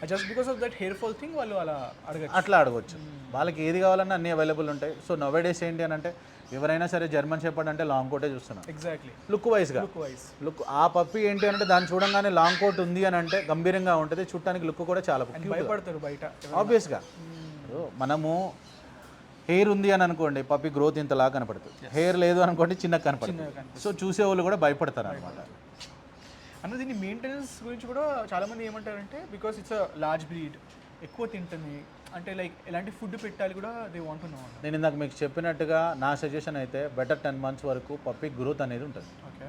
Just because of that hair fall thing వాళ్ళు అలా అట్లా అడగవచ్చు. వాళ్ళకి ఏది కావాలన్నా అన్నీ అవైలబుల్ ఉంటాయి. సో నవేడేస్ ఏంటి అని అంటే ఎవరైనా సరే జర్మన్ షెపర్డ్ అంటే లాంగ్ కోటే చూస్తున్నారు. ఎగ్జాక్ట్లీ లుక్ వైజ్గా లుక్ ఆ పప్పి ఏంటి అంటే దాన్ని చూడంగానే లాంగ్ కోట్ ఉంది అని అంటే గంభీరంగా ఉంటుంది, చూడటానికి లుక్ కూడా చాలా భయపడతారు బయట ఆబ్వియస్గా. మనము హెయిర్ ఉంది అని అనుకోండి పప్పి గ్రోత్ ఇంతలా కనపడుతుంది, హెయిర్ లేదు అనుకోండి చిన్నగా కనపడుతుంది. సో చూసేవాళ్ళు కూడా భయపడతారు అనమాట. అన్న దీని మెయింటెనెన్స్ గురించి కూడా చాలామంది ఏమంటారంటే because it's a large breed, ఎక్కువ తింటుంది అంటే లైక్ ఎలాంటి ఫుడ్ పెట్టాలి కూడా దే వాంట్ టు నో. నేను ఇందాక మీకు చెప్పినట్టుగా నా సజెషన్ అయితే బెటర్ 10 months వరకు పప్పి గ్రోత్ అనేది ఉంటుంది. ఓకే,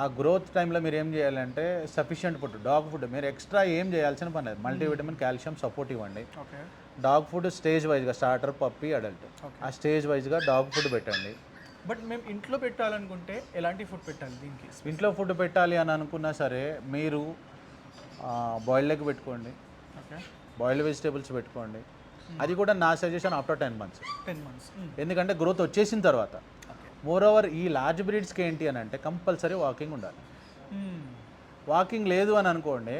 ఆ గ్రోత్ టైంలో మీరు ఏం చేయాలంటే సఫిషియంట్ ఫుడ్, డాగ్ ఫుడ్ మీరు ఎక్స్ట్రా ఏం చేయాల్సిన పని లేదు. మల్టీవిటమిన్, కాల్షియం సపోర్ట్ ఇవ్వండి. ఓకే, డాగ్ ఫుడ్ స్టేజ్ వైజ్గా స్టార్టర్, పప్పి, అడల్ట్, ఆ స్టేజ్ వైజ్గా డాగ్ ఫుడ్ పెట్టండి. బట్ మేము ఇంట్లో పెట్టాలనుకుంటే ఎలాంటి ఫుడ్ పెట్టాలి దీనికి? ఇంట్లో ఫుడ్ పెట్టాలి అని అనుకున్నా సరే మీరు బాయిల్డ్ ఎగ్ పెట్టుకోండి, ఓకే, బాయిల్డ్ వెజిటేబుల్స్ పెట్టుకోండి. అది కూడా నా సజెషన్ ఆఫ్టర్ 10 months. ఎందుకంటే గ్రోత్ వచ్చేసిన తర్వాత. మోర్ ఓవర్ ఈ లార్జ్ బ్రీడ్స్కి ఏంటి అని అంటే కంపల్సరీ వాకింగ్ ఉండాలి. వాకింగ్ లేదు అని అనుకోండి,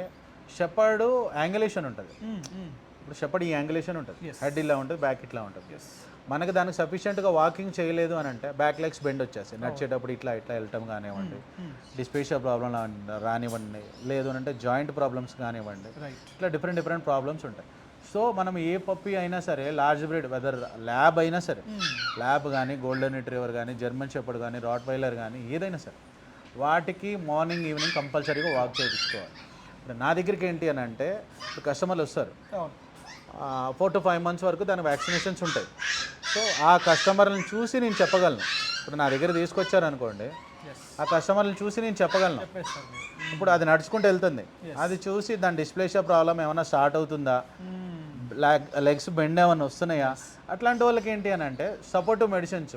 షెపర్డ్ యాంగులేషన్ ఉంటుంది. ఇప్పుడు షెపర్డ్ ఈ యాంగులేషన్ ఉంటుంది, హెడ్ ఇలా ఉంటుంది, బ్యాక్ ఇట్లా ఉంటుంది. మనకి దానికి సఫిషియెంట్గా వాకింగ్ చేయలేదు అని అంటే బ్యాక్ లెగ్స్ బెండ్ వచ్చేస్తాయి, నడిచేటప్పుడు ఇట్లా ఇట్లా వెళ్ళటం కానివ్వండి, డిస్పేషియా ప్రాబ్లం రానివ్వండి, లేదు అని అంటే జాయింట్ ప్రాబ్లమ్స్ కానివ్వండి, ఇట్లా డిఫరెంట్ ప్రాబ్లమ్స్ ఉంటాయి. సో మనం ఏ పప్పి అయినా సరే లార్జ్ బ్రీడ్, వెదర్ ల్యాబ్ అయినా సరే, ల్యాబ్ కానీ, గోల్డెన్ రిట్రీవర్ కానీ, జర్మన్ షెపర్డ్ కానీ, రాట్ వైలర్ కానీ, ఏదైనా సరే వాటికి మార్నింగ్ ఈవినింగ్ కంపల్సరీగా వాక్ చేయించుకోవాలి. ఇప్పుడు నా దగ్గరికి ఏంటి అని అంటే కస్టమర్లు వస్తారు, 4 to 5 months వరకు దాని వ్యాక్సినేషన్స్ ఉంటాయి. సో ఆ కస్టమర్లను చూసి నేను చెప్పగలను. ఇప్పుడు నా దగ్గర తీసుకొచ్చారనుకోండి, ఆ కస్టమర్లను చూసి నేను చెప్పగలను. ఇప్పుడు అది నడుచుకుంటూ వెళ్తుంది, అది చూసి దాని డిస్ప్లేషియా ప్రాబ్లం ఏమైనా స్టార్ట్ అవుతుందా, లెగ్స్ బెండ్ ఏమైనా వస్తున్నాయా, అట్లాంటి వాళ్ళకి ఏంటి అని అంటే సపోర్టివ్ మెడిసిన్స్,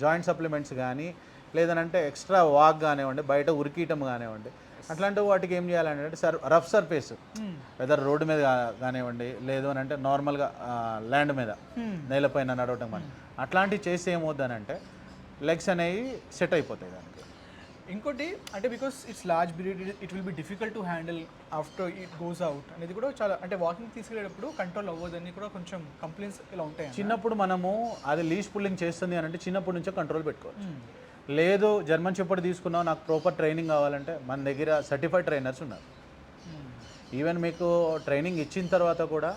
జాయింట్ సప్లిమెంట్స్ కానీ, లేదనంటే ఎక్స్ట్రా వాక్ కానివ్వండి, బయట ఉరికీయటం కానివ్వండి, అట్లాంటి వాటికి ఏం చేయాలంటే రఫ్ సర్ఫేస్, వెదర్ రోడ్డు మీద కానివ్వండి, లేదు అని అంటే నార్మల్గా ల్యాండ్ మీద నేలపైన నడవటం కానీ అట్లాంటివి చేసి ఏమవుతుందనంటే లెగ్స్ అనేవి సెట్ అయిపోతాయి దానికి. ఇంకోటి అంటే because it's large breed, it will be difficult to handle after it goes out అనేది కూడా చాలా, అంటే వాకింగ్ తీసుకెళ్ళేటప్పుడు కంట్రోల్ అవ్వదని కూడా కొంచెం కంప్లైంట్స్ ఇలా ఉంటాయి. చిన్నప్పుడు మనము అది లీష్ పుల్లింగ్ చేస్తుంది అని అంటే చిన్నప్పటి నుంచే కంట్రోల్ పెట్టుకోవచ్చు. లేదు జర్మన్ షెపర్డ్ తీసుకున్నావు, నాకు ప్రాపర్ ట్రైనింగ్ కావాలంటే మన దగ్గర సర్టిఫైడ్ ట్రైనర్స్ ఉన్నారు. ఈవెన్ మీకు ట్రైనింగ్ ఇచ్చిన తర్వాత కూడా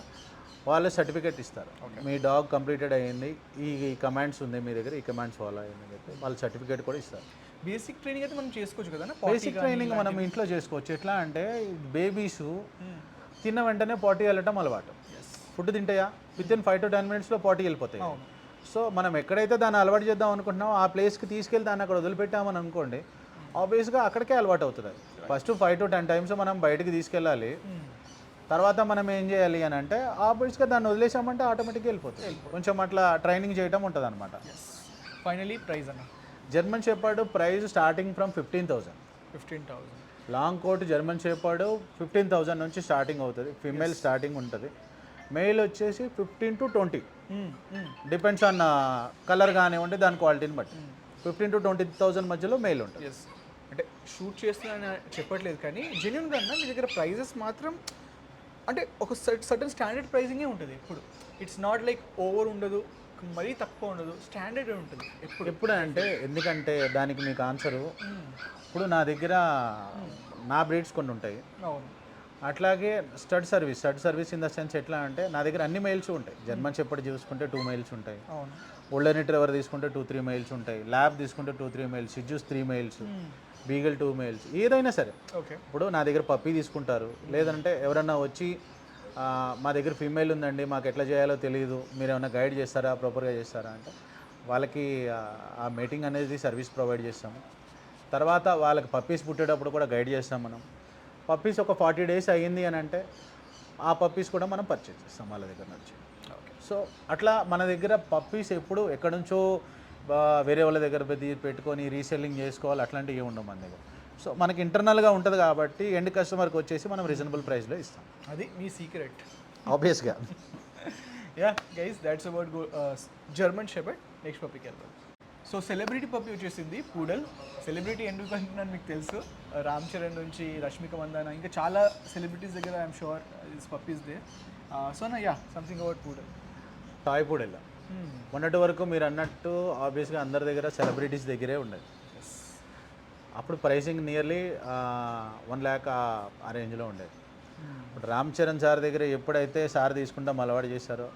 వాళ్ళే సర్టిఫికేట్ ఇస్తారు, మీ డాగ్ కంప్లీటెడ్ అయ్యింది, ఈ కమాండ్స్ ఉంది మీ దగ్గర, ఈ కమాండ్స్ ఫాలో అయ్యింది చెప్పి వాళ్ళు సర్టిఫికేట్ కూడా ఇస్తారు. బేసిక్ ట్రైనింగ్ అయితే మనం చేసుకోవచ్చు కదా? బేసిక్ ట్రైనింగ్ మనం ఇంట్లో చేసుకోవచ్చు. ఎట్లా అంటే బేబీస్ తిన్న వెంటనే పాటీ వెళ్ళటం అలవాటు, ఫుడ్ తింటాయా వితిన్ 5 to 10 minutes పాటీ వెళ్ళిపోతాయి. సో మనం ఎక్కడైతే దాన్ని అలవాటు చేద్దాం అనుకుంటున్నామో ఆ ప్లేస్కి తీసుకెళ్ళి దాన్ని అక్కడ వదిలిపెట్టామని అనుకోండి, ఆబ్వియస్గా అక్కడికే అలవాటు అవుతుంది. ఫస్ట్ 5 to 10 times మనం బయటికి తీసుకెళ్ళాలి. తర్వాత మనం ఏం చేయాలి అని అంటే ఆబ్వియస్గా దాన్ని వదిలేసామంటే ఆటోమేటిక్గా వెళ్ళిపోతుంది. కొంచెం అట్లా ట్రైనింగ్ చేయడం ఉంటుంది అనమాట. ఫైనలీ ప్రైస్ అన్న, German shepherd price starting from 15,000. Long coat German shepherd 15,000 నుంచి స్టార్టింగ్ అవుతుంది. ఫీమేల్ స్టార్టింగ్ ఉంటుంది. మెయిల్ వచ్చేసి 15 to 20, డిపెండ్స్ ఆన్ కలర్ కానివ్వండి, దాని క్వాలిటీని బట్టి 15 to 20,000 మధ్యలో మెయిల్ ఉంటుంది. అంటే షూట్ చేస్తున్నాను చెప్పట్లేదు కానీ జెన్యున్గా అన్న మీ దగ్గర ప్రైజెస్ మాత్రం అంటే ఒక సర్టన్ స్టాండర్డ్ ప్రైజింగే ఉంటుంది ఎప్పుడు. ఇట్స్ నాట్ లైక్ ఓవర్ ఉండదు, మరీ తక్కువ ఉండదు, స్టాండర్డ్ ఉంటుంది ఎప్పుడు అంటే. ఎందుకంటే దానికి మీకు ఆన్సరు, ఇప్పుడు నా దగ్గర నా బ్రీడ్స్ కొన్ని ఉంటాయి, అట్లాగే stud service in the sense ఎట్లా అంటే నా దగ్గర అన్ని మెయిల్స్ ఉంటాయి. జర్మన్ షెపర్డ్ చూసుకుంటే 2 మెయిల్స్ ఉంటాయి, గోల్డెన్ రిట్రీవర్ తీసుకుంటే 2-3 మెయిల్స్ ఉంటాయి, ల్యాబ్ తీసుకుంటే 2-3 మెయిల్స్, సిడ్జూస్ 3 మెయిల్స్, బీగల్ 2 మెయిల్స్, ఏదైనా సరే. ఇప్పుడు నా దగ్గర పప్పీ తీసుకుంటారు, లేదంటే ఎవరన్నా వచ్చి మా దగ్గర ఫీమేల్ ఉందండి, మాకు ఎట్లా చేయాలో తెలియదు, మీరు ఏమైనా గైడ్ చేస్తారా, ప్రాపర్గా చేస్తారా అంటే వాళ్ళకి ఆ మీటింగ్ అనేది సర్వీస్ ప్రొవైడ్ చేస్తాము. తర్వాత వాళ్ళకి పప్పీస్ పుట్టేటప్పుడు కూడా గైడ్ చేస్తాం మనం. పప్పీస్ ఒక 40 days అయ్యింది అని అంటే ఆ పప్పీస్ కూడా మనం పర్చేజ్ చేస్తాం వాళ్ళ దగ్గర నుంచి. సో అట్లా మన దగ్గర పప్పీస్ ఎప్పుడు ఎక్కడి నుంచో వేరే వాళ్ళ దగ్గర పెట్టుకొని రీసెల్లింగ్ చేసుకోవాలి అట్లాంటివి ఏమి ఉండవు మన దగ్గర. సో మనకి ఇంటర్నల్గా ఉంటుంది కాబట్టి ఎండ్ కస్టమర్కి వచ్చేసి మనం రీజనబుల్ ప్రైస్లో ఇస్తాం. అది మీ సీక్రెట్ ఆబ్వియస్గా. Yeah guys that's about German shepherd. Next పప్పీకి వెళ్దాం. సో సెలబ్రిటీ పప్పీ వచ్చేసింది పూడల్. సెలబ్రిటీ ఎందుకు అంటున్నాను మీకు తెలుసు, రామ్ చరణ్ నుంచి రష్మిక మందాన ఇంకా చాలా సెలబ్రిటీస్ దగ్గర I'm sure this puppy is there. So నా yeah something about poodle. Toy poodle మొన్నటి వరకు మీరు అన్నట్టు ఆబ్వియస్గా అందరి దగ్గర సెలబ్రిటీస్ దగ్గరే ఉండేది. అప్పుడు ప్రైసింగ్ నియర్లీ 1 lakh ఆ రేంజ్లో ఉండేది. ఇప్పుడు రామ్ చరణ్ సార్ దగ్గర ఎప్పుడైతే సార్ తీసుకుంటాం అలవాటు చేశారో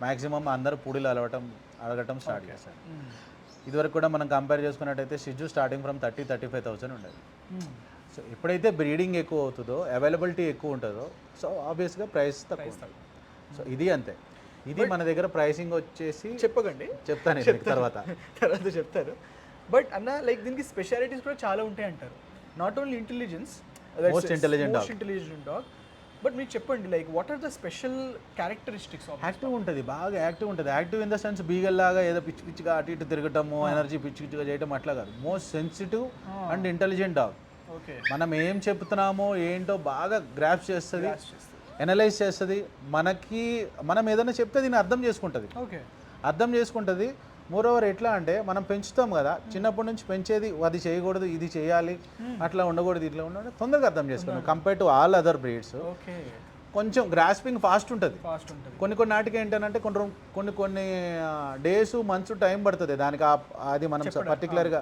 మ్యాక్సిమం అందరూ పూడీలు అడగటం స్టార్ట్ చేశారు. ఇదివరకు కూడా మనం కంపేర్ చేసుకున్నట్టయితే షిజు స్టార్టింగ్ ఫ్రమ్ 30,000-35,000 ఉండేది. సో ఎప్పుడైతే బ్రీడింగ్ ఎక్కువ అవుతుందో అవైలబిలిటీ ఎక్కువ ఉంటుందో సో ఆబ్వియస్గా ప్రైస్ తక్కువ. సో ఇది అంతే. ఇది మన దగ్గర ప్రైసింగ్ వచ్చేసి చెప్పకండి, చెప్తాను తర్వాత చెప్తారు. బట్ అన్న లైక్ దీనికి స్పెషాలిటీస్ కూడా చాలా ఉంటాయి అంటారు. Not only intelligence, most intelligent dog. But మీరు చెప్పండి like what are the special characteristics of. Active ఉంటుంది, బాగా యాక్టివ్ ఉంటుంది. Active in the sense beagle లాగా ఏదో పిచ్చి పిచ్చిగా అటు ఇటు తిరగటము, ఎనర్జీ పిచ్చి పిచ్చిగా చేయటం అట్లా కాదు. Most sensitive and intelligent dog. Okay, మనం ఏం చెప్తున్నామో ఏంటో బాగా గ్రాప్స్ చేస్తుంది, ఎనలైజ్ చేస్తుంది. మనం ఏదైనా చెప్తే దీన్ని అర్థం చేసుకుంటుంది. ఓకే, అర్థం చేసుకుంటుంది. మోరోవర్ ఎట్లా అంటే మనం పెంచుతాం కదా, చిన్నప్పటి నుంచి పెంచేది అది చేయకూడదు, ఇది చేయాలి, అట్లా ఉండకూడదు, ఇట్లా ఉండకూడదు, తొందరగా అర్థం చేసుకున్నాం compare to all other breeds. Okay, కొంచెం గ్రాస్పింగ్ ఫాస్ట్ ఉంటుంది. కొన్ని నాటికి ఏంటంటే కొన్ని డేస్ మంత్స్ టైం పడుతుంది దానికి. అది మనం పర్టికులర్గా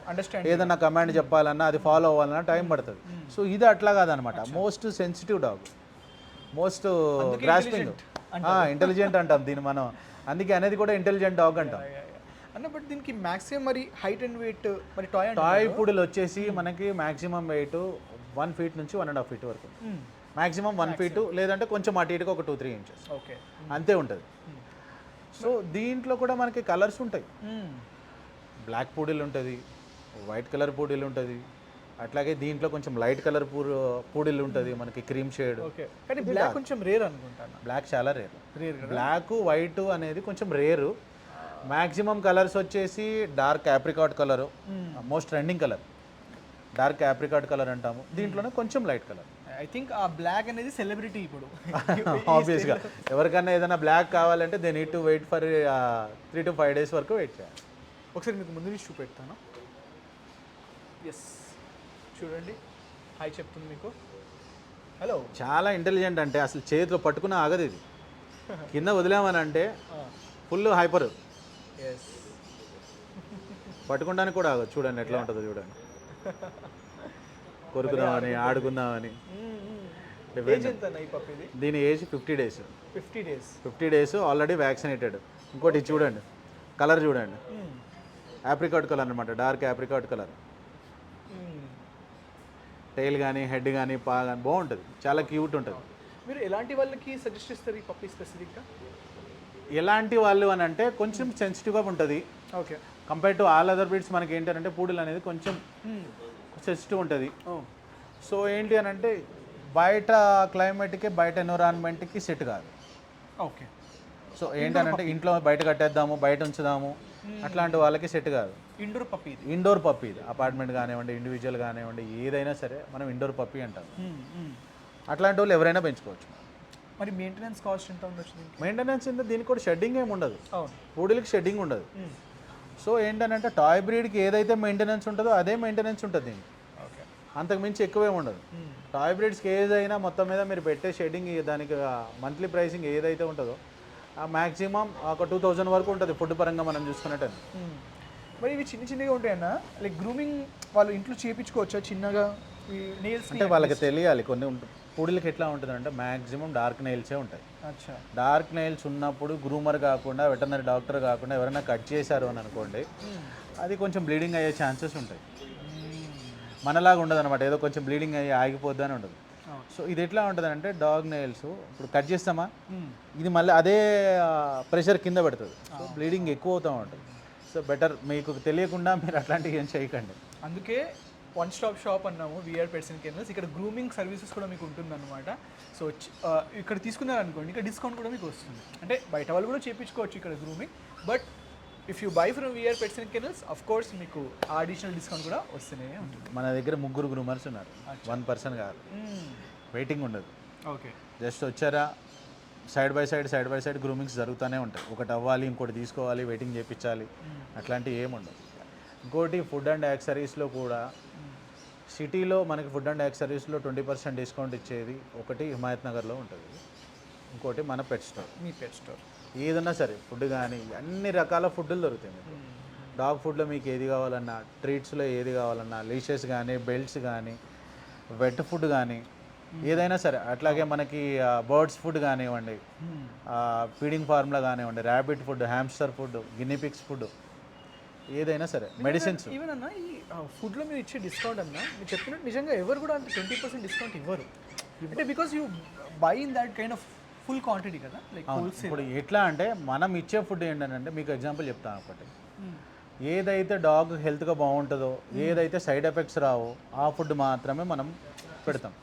ఏదన్నా కమాండ్ చెప్పాలన్నా అది ఫాలో అవ్వాలన్నా టైం పడుతుంది. సో ఇది అట్లా కాదనమాట. Most sensitive dog, most grasping, intelligent అంటాం దీన్ని మనం. అందుకే అనేది కూడా ఇంటెలిజెంట్ డాగ్ అంటాం అన్న. బట్ దీనికి మ్యాక్సిమం మరి హైట్ అండ్ వెయిట్ మరి టాయ్ పూడల్ వచ్చేసి మనకి మ్యాక్సిమం వెయిట్ 1 feet నుంచి 1.5 feet వరకు. మ్యాక్సిమం 1 feet, లేదంటే కొంచెం అటు ఇటుగా ఒక 2-3 inches ఓకే అంతే ఉంటుంది. సో దీంట్లో కూడా మనకి కలర్స్ ఉంటాయి. బ్లాక్ పూడిల్ ఉంటుంది, వైట్ కలర్ పూడిల్ ఉంటుంది, అట్లాగే దీంట్లో కొంచెం లైట్ కలర్ పూడిల్ ఉంటుంది, మనకి క్రీమ్ షేడ్. ఓకే, కానీ బ్లాక్ కొంచెం రేర్ అనుకుంటాను. బ్లాక్ చాలా రేర్. బ్లాక్ వైట్ అనేది కొంచెం రేరు. మ్యాక్సిమం కలర్స్ వచ్చేసి dark apricot colour, most trending colour dark apricot colour అంటాము. దీంట్లోనే కొంచెం లైట్ కలర్. ఐ థింక్ ఆ బ్లాక్ అనేది సెలబ్రిటీ ఇప్పుడు. ఆబ్వియస్గా ఎవరికైనా ఏదైనా బ్లాక్ కావాలంటే they need to wait for 3 to 5 days వరకు వెయిట్ చేయాలి. ఒకసారి మీకు ముందు నుంచి చూపెడతాను. ఎస్, చూడండి, హాయ్ చెప్తుంది మీకు. హలో. చాలా ఇంటెలిజెంట్ అంటే అసలు చేతిలో పట్టుకున్న ఆగదు ఇది. కింద వదిలేమనంటే ఫుల్ హైపర్, పట్టుకోవడానికి కూడా ఆగదు. చూడండి ఎట్లా ఉంటుందో చూడండి, కొరుకుదామని ఆడుకుందామని. దీని age 50 days. 50 days already vaccinated. ఇంకోటి చూడండి, కలర్ చూడండి, ఆప్రికాట్ కలర్ అనమాట, డార్క్ ఆప్రికాట్ కలర్. టైల్ కానీ హెడ్ కానీ పా కానీ బాగుంటుంది, చాలా క్యూట్ ఉంటుంది. మీరు ఎలాంటి వాళ్ళకి సజెస్ట్ చేస్తారు ఈ పప్పీ స్పెసిఫిక్గా? ఎలాంటి వాళ్ళు అని అంటే కొంచెం సెన్సిటివ్గా ఉంటుంది. Okay, compare to all other breeds మనకి ఏంటంటే పూడిల్ అనేది కొంచెం సెన్సిటివ్ ఉంటుంది. సో ఏంటి అని అంటే బయట క్లైమేట్కి బయట ఎన్విరాన్మెంట్కి సెట్ కాదు. ఓకే, సో ఏంటంటే ఇంట్లో బయట కట్టేద్దాము, బయట ఉంచుదాము, అట్లాంటి వాళ్ళకి సెట్ కాదు. ఇండోర్ పప్పీ ఇది. అపార్ట్మెంట్ కానివ్వండి, ఇండివిజువల్ కానివ్వండి, ఏదైనా సరే మనం ఇండోర్ పప్పీ అంటాం. అట్లాంటి వాళ్ళు ఎవరైనా పెంచుకోవచ్చు. మరి మెయింటెనెన్స్ కాస్ట్ ఎంత ఉండొచ్చు? మెయింటెనెన్స్ ఎంత, దీనికి కూడా షెడ్డింగ్ ఏమి ఉండదు. పూడిలకి షెడ్డింగ్ ఉండదు. సో ఏంటంటే టాయ్ బ్రీడ్కి ఏదైతే మెయింటెనెన్స్ ఉంటుందో అదే మెయింటెనెన్స్ ఉంటుంది దీనికి, అంతకు మించి ఎక్కువేమి ఉండదు. టాయ్ బ్రీడ్స్కి ఏదైనా మొత్తం మీద మీరు పెట్టే షెడ్డింగ్, దానికి మంత్లీ ప్రైసింగ్ ఏదైతే ఉంటుందో మ్యాక్సిమం ఒక 2000 వరకు ఉంటుంది ఫుడ్ పరంగా మనం చూసుకున్నట్టు. మరి ఇవి చిన్నగా ఉంటాయన్నా, లైక్ గ్రూమింగ్ వాళ్ళు ఇంట్లో చేయించుకోవచ్చా చిన్నగా? నెయిల్స్ అంటే వాళ్ళకి తెలియాలి. కొన్ని పూడిలకి ఎట్లా ఉంటుంది అంటే మ్యాక్సిమం డార్క్ నెయిల్సే ఉంటాయి. డార్క్ నెయిల్స్ ఉన్నప్పుడు గ్రూమర్ కాకుండా, వెటర్నరీ డాక్టర్ కాకుండా ఎవరైనా కట్ చేశారు అని అనుకోండి, అది కొంచెం బ్లీడింగ్ అయ్యే ఛాన్సెస్ ఉంటాయి. మనలాగా ఉండదు అనమాట, ఏదో కొంచెం బ్లీడింగ్ అయ్యి ఆగిపోద్ది అని ఉండదు. సో ఇది ఎట్లా ఉంటుంది అంటే డాగ్ నెయిల్స్ ఇప్పుడు కట్ చేస్తామా, ఇది మళ్ళీ అదే ప్రెషర్ కింద పెడుతుంది. సో బ్లీడింగ్ ఎక్కువ అవుతూ ఉంటుంది. సో బెటర్ మీకు తెలియకుండా మీరు అట్లాంటివి ఏం చేయకండి. అందుకే వన్ స్టాప్ షాప్ అన్నాము వీఆర్ పెట్స్ అండ్ కెనల్స్. ఇక్కడ గ్రూమింగ్ సర్వీసెస్ కూడా మీకు ఉంటుందన్నమాట. సో ఇక్కడ తీసుకున్నారనుకోండి, ఇక్కడ డిస్కౌంట్ కూడా మీకు వస్తుంది. అంటే బయట వాళ్ళు కూడా చేయించుకోవచ్చు ఇక్కడ grooming, but if you buy from VR pets and kennels of course మీకు అడిషనల్ డిస్కౌంట్ కూడా వస్తూనే ఉంటుంది. మన దగ్గర 3 గ్రూమర్స్ ఉన్నారు, 1 person కాదు, వెయిటింగ్ ఉండదు. ఓకే, జస్ట్ వచ్చారా సైడ్ బై సైడ్ గ్రూమింగ్స్ జరుగుతూనే ఉంటాయి. ఒకటి అవ్వాలి, ఇంకోటి తీసుకోవాలి, వెయిటింగ్ చేయించాలి, అట్లాంటివి ఏముండవు. ఇంకోటి ఫుడ్ అండ్ యాక్సరీస్లో కూడా సిటీలో మనకి ఫుడ్ అండ్ యాక్సరీస్లో 20% డిస్కౌంట్ ఇచ్చేది ఒకటి హిమాయత్ నగర్లో ఉంటుంది, ఇంకోటి మన పెట్ స్టోర్. మీ పెట్ స్టోర్ ఏదన్నా సరే ఫుడ్ కానీ అన్ని రకాల ఫుడ్లు దొరుకుతాయి మీకు. డాగ్ ఫుడ్లో మీకు ఏది కావాలన్నా, ట్రీట్స్లో ఏది కావాలన్నా, లీషెస్ కానీ, బెల్ట్స్ కానీ, వెట్ ఫుడ్ కానీ ఏదైనా సరే, అట్లాగే మనకి బర్డ్స్ ఫుడ్ కానివ్వండి, ఫీడింగ్ ఫార్ములా కానివ్వండి, rabbit food, hamster food, guinea pigs food, ఏదైనా సరే, మెడిసిన్స్. ఈవెన్ అన్న ఈ ఫుడ్లో మీరు ఇచ్చే డిస్కౌంట్ అన్న మీరు చెప్పినట్టు నిజంగా ఎవరు కూడా అంత 20% డిస్కౌంట్ ఇవ్వరు. అంటే because you by in that kind of full quantity కదా, లైక్ హోల్సేల్. ఇప్పుడు ఎట్లా అంటే మనం ఇచ్చే ఫుడ్ ఏంటంటే, మీకు ఎగ్జాంపుల్ చెప్తాను ఒకటి. ఏదైతే డాగ్ హెల్త్గా బాగుంటుందో, ఏదైతే సైడ్ ఎఫెక్ట్స్ రావో ఆ ఫుడ్ మాత్రమే మనం పెడతాం.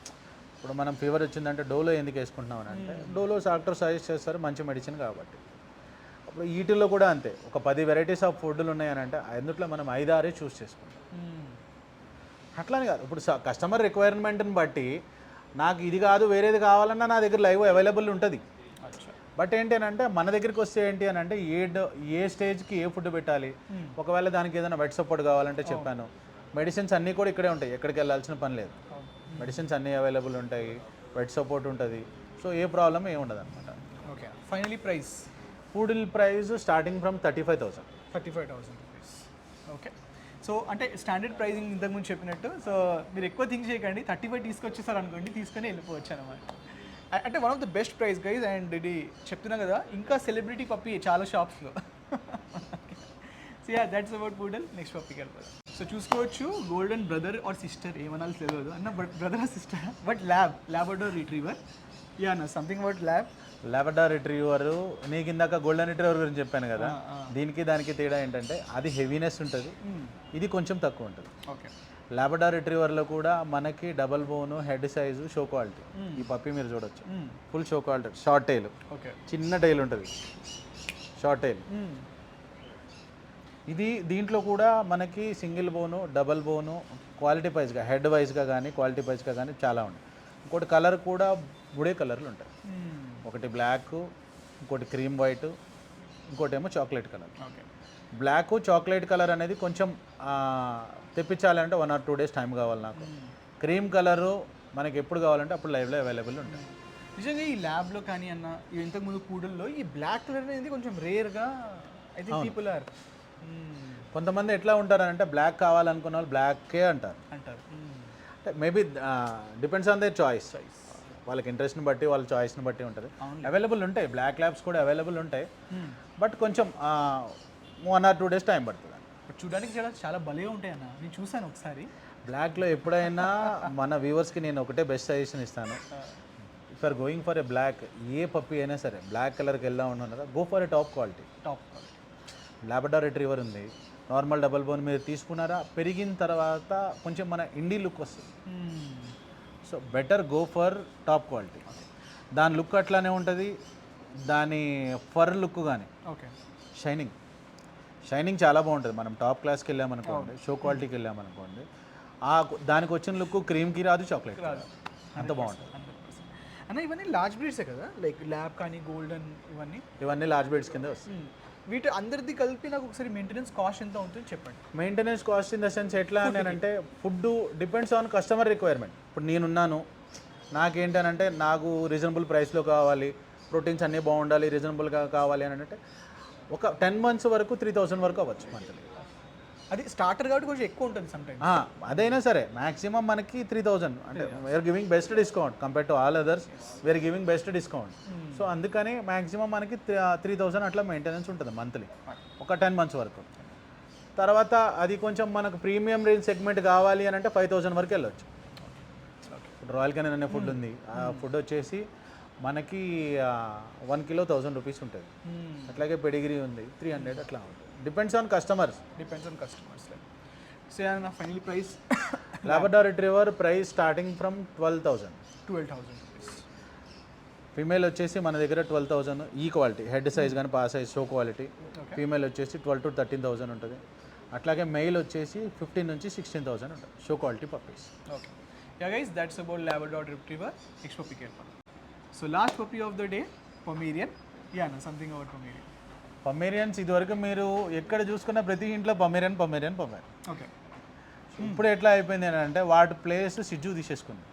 ఇప్పుడు మనం ఫీవర్ వచ్చిందంటే డోలో ఎందుకు వేసుకుంటున్నాం అంటే, డోలో డాక్టర్ సజెస్ట్ చేస్తారు, మంచి మెడిసిన్ కాబట్టి. అప్పుడు వీటిల్లో కూడా అంతే, ఒక 10 వెరైటీస్ ఆఫ్ ఫుడ్లు ఉన్నాయని అంటే అందుట్లో మనం 5-6 చూస్ చేసుకుంటాం. అట్లానే కాదు, ఇప్పుడు కస్టమర్ రిక్వైర్మెంట్ని బట్టి నాకు ఇది కాదు వేరేది కావాలన్నా నా దగ్గర లైవ్ అవైలబుల్ ఉంటుంది. బట్ ఏంటి అని అంటే మన దగ్గరికి వస్తే ఏంటి అని అంటే ఏ స్టేజ్కి ఏ ఫుడ్ పెట్టాలి, ఒకవేళ దానికి ఏదైనా వెట్ సపోర్ట్ కావాలంటే చెప్పాను. మెడిసిన్స్ అన్నీ కూడా ఇక్కడే ఉంటాయి, ఎక్కడికి వెళ్ళాల్సిన పని లేదు. మెడిసిన్స్ అన్నీ అవైలబుల్ ఉంటాయి, వెట్ సపోర్ట్ ఉంటుంది. సో ఏ ప్రాబ్లం ఏమి ఉండదు అనమాట. Okay, finally price poodle price starting from 35,000. 35,000 rupees. Okay, so అంటే స్టాండర్డ్ ప్రైజింగ్ ఇంతకుముందు చెప్పినట్టు, సో మీరు ఎక్కువ థింక్ చేయకండి, 35 తీసుకొచ్చేసారు అనుకోండి, తీసుకొని వెళ్ళిపోవచ్చు అనమాట. అంటే one of the best price guys. And ఇది చెప్తున్నా కదా, ఇంకా సెలబ్రిటీ పప్పి చాలా షాప్స్లో. So yeah, that's about poodle. Next పప్పికి వెళ్ళిపోదాం. సో చూసుకోవచ్చు, గోల్డెన్ బ్రదర్ ఆర్ సిస్టర్ ఏమనాలి తెలియదు అన్న, but brother are sister, but Labrador retriever. Yeah అన్న, సంథింగ్ అబౌట్ లాబ్రడార్ రిట్రీవర్. నీకు ఇందాక గోల్డెన్ రిట్రీవర్ గురించి చెప్పాను కదా, దీనికి దానికి తేడా ఏంటంటే అది హెవీనెస్ ఉంటుంది, ఇది కొంచెం తక్కువ ఉంటుంది. ఓకే, లాబ్రడార్ రిట్రీవర్లో కూడా మనకి డబల్ బోను, హెడ్ సైజు, షో క్వాలిటీ. ఈ పప్పి మీరు చూడొచ్చు, full show quality, short tile. Okay, చిన్న టైల్ ఉంటుంది, షార్ట్ టైల్. ఇది దీంట్లో కూడా మనకి సింగిల్ బోను, డబల్ బోను, క్వాలిటీ వైజ్గా, హెడ్ వైజ్గా కానీ క్వాలిటీ వైజ్గా కానీ చాలా ఉన్నాయి. ఇంకోటి కలర్ కూడా బుడే కలర్లు ఉంటాయి, ఒకటి బ్లాక్, ఇంకోటి క్రీమ్ వైట్, ఇంకోటి ఏమో chocolate colour. Okay, black chocolate colour అనేది కొంచెం తెప్పించాలంటే 1 or 2 days టైం కావాలి నాకు. క్రీమ్ కలరు మనకి ఎప్పుడు కావాలంటే అప్పుడు లైవ్లో అవైలబుల్ ఉంటాయి. నిజంగా ఈ ల్యాబ్లో కానీ అన్న, ఇంతకుముందు పూడల్లో ఈ బ్లాక్ కలర్ అనేది కొంచెం రేర్గా ఐ థింక్ పీపుల్ ఆర్. కొంతమంది ఎట్లా ఉంటారంటే బ్లాక్ కావాలనుకున్న వాళ్ళు బ్లాకే అంటారు. అంటే maybe depends on their choice. వాళ్ళకి ఇంట్రెస్ట్ని బట్టి, వాళ్ళ చాయిస్ని బట్టి ఉంటుంది. అవైలబుల్ ఉంటాయి, బ్లాక్ ల్యాబ్స్ కూడా అవైలబుల్ ఉంటాయి, బట్ కొంచెం 1 or 2 days టైం పడుతుంది. బట్ చూడడానికి చాలా భలేగా ఉంటాయి అన్న, నేను చూసాను ఒకసారి. బ్లాక్లో ఎప్పుడైనా మన వ్యూవర్స్కి నేను ఒకటే బెస్ట్ సజెషన్ ఇస్తాను. If are going for a black, ఏ పప్పి అయినా సరే బ్లాక్ కలర్కి వెళ్దాం ఉన్నారా, go for a top quality. Labrador retriever ఉంది, నార్మల్ డబల్ బోన్ మీరు తీసుకున్నారా, పెరిగిన తర్వాత కొంచెం మన ఇండీ లుక్ వస్తుంది. So better go for top quality. దాని లుక్ అట్లానే ఉంటుంది, దాని ఫర్ లుక్ కానీ, ఓకే, షైనింగ్ చాలా బాగుంటుంది. మనం టాప్ క్లాస్కి వెళ్ళామనుకోండి, షో క్వాలిటీకి వెళ్ళామనుకోండి, దానికి వచ్చిన లుక్ క్రీమ్కి రాదు, చాక్లెట్ రాదు, అంత బాగుంటుంది. అన్న ఇవన్నీ లార్జ్ బ్రీడ్సే కదా, లైక్ ల్యాబ్ కానీ గోల్డెన్ ఇవన్నీ లార్జ్ బ్రీడ్స్ కింద వస్తాయి. వీటి అందరిది కలిపి నాకు ఒకసారి మెయింటెనెన్స్ కాస్ట్ ఎంత ఉంటుంది చెప్పండి. Maintenance cost in the sense ఎట్లా అని అంటే, food depends on customer requirement. ఇప్పుడు నేనున్నాను, నాకేంటనంటే నాకు రీజనబుల్ ప్రైస్లో కావాలి, ప్రోటీన్స్ అన్నీ బాగుండాలి, రీజనబుల్గా కావాలి అని అంటే ఒక 10 months వరకు 3,000 వరకు అవ్వచ్చు మంత్లీ. అది స్టార్టర్ కాబట్టి కొంచెం ఎక్కువ ఉంటుంది సమ్టైమ్స్. అదైనా సరే మ్యాక్సిమం మనకి 3,000, అంటే we're giving best discount compare to all others, we're giving best discount. So అందుకని మ్యాక్సిమం మనకి 3,000 అట్లా మెయింటెనెన్స్ ఉంటుంది మంత్లీ, ఒక 10 months వరకు. తర్వాత అది కొంచెం మనకు ప్రీమియం రేంజ్ సెగ్మెంట్ కావాలి అని అంటే 5,000 వరకు వెళ్ళొచ్చు. ఇప్పుడు రాయల్ కెనన్ అనే ఫుడ్ ఉంది, ఆ ఫుడ్ వచ్చేసి మనకి 1 kilo 1,000 rupees ఉంటుంది. అట్లాగే పెడిగ్రీ ఉంది 300, అట్లా ఉంటుంది. Depends on customers. సో నా final price Labrador retriever price starting from 12,000 rupees. Female వచ్చేసి మన దగ్గర 12,000 ఈ క్వాలిటీ, హెడ్ సైజ్ కానీ పా సైజ్ షో క్వాలిటీ. ఫీమేల్ వచ్చేసి 12 to 13,000 ఉంటుంది. అట్లాగే మెయిల్ వచ్చేసి 15 నుంచి 16,000 ఉంటుంది, show quality puppies. Okay, yeah guys, that's about Labrador retriever. Next పప్పీకి వెళ్ళిపోతాం. So last puppy of the day, Pomeranian. You know something about Pomeranian. Pomeranians ఇదివరకు మీరు ఎక్కడ చూసుకున్న ప్రతి ఇంట్లో పమేరియన్. ఓకే. ఇప్పుడు ఎట్లా అయిపోయింది అని అంటే వాటి ప్లేస్ సిజ్జు తీసేసుకుంది.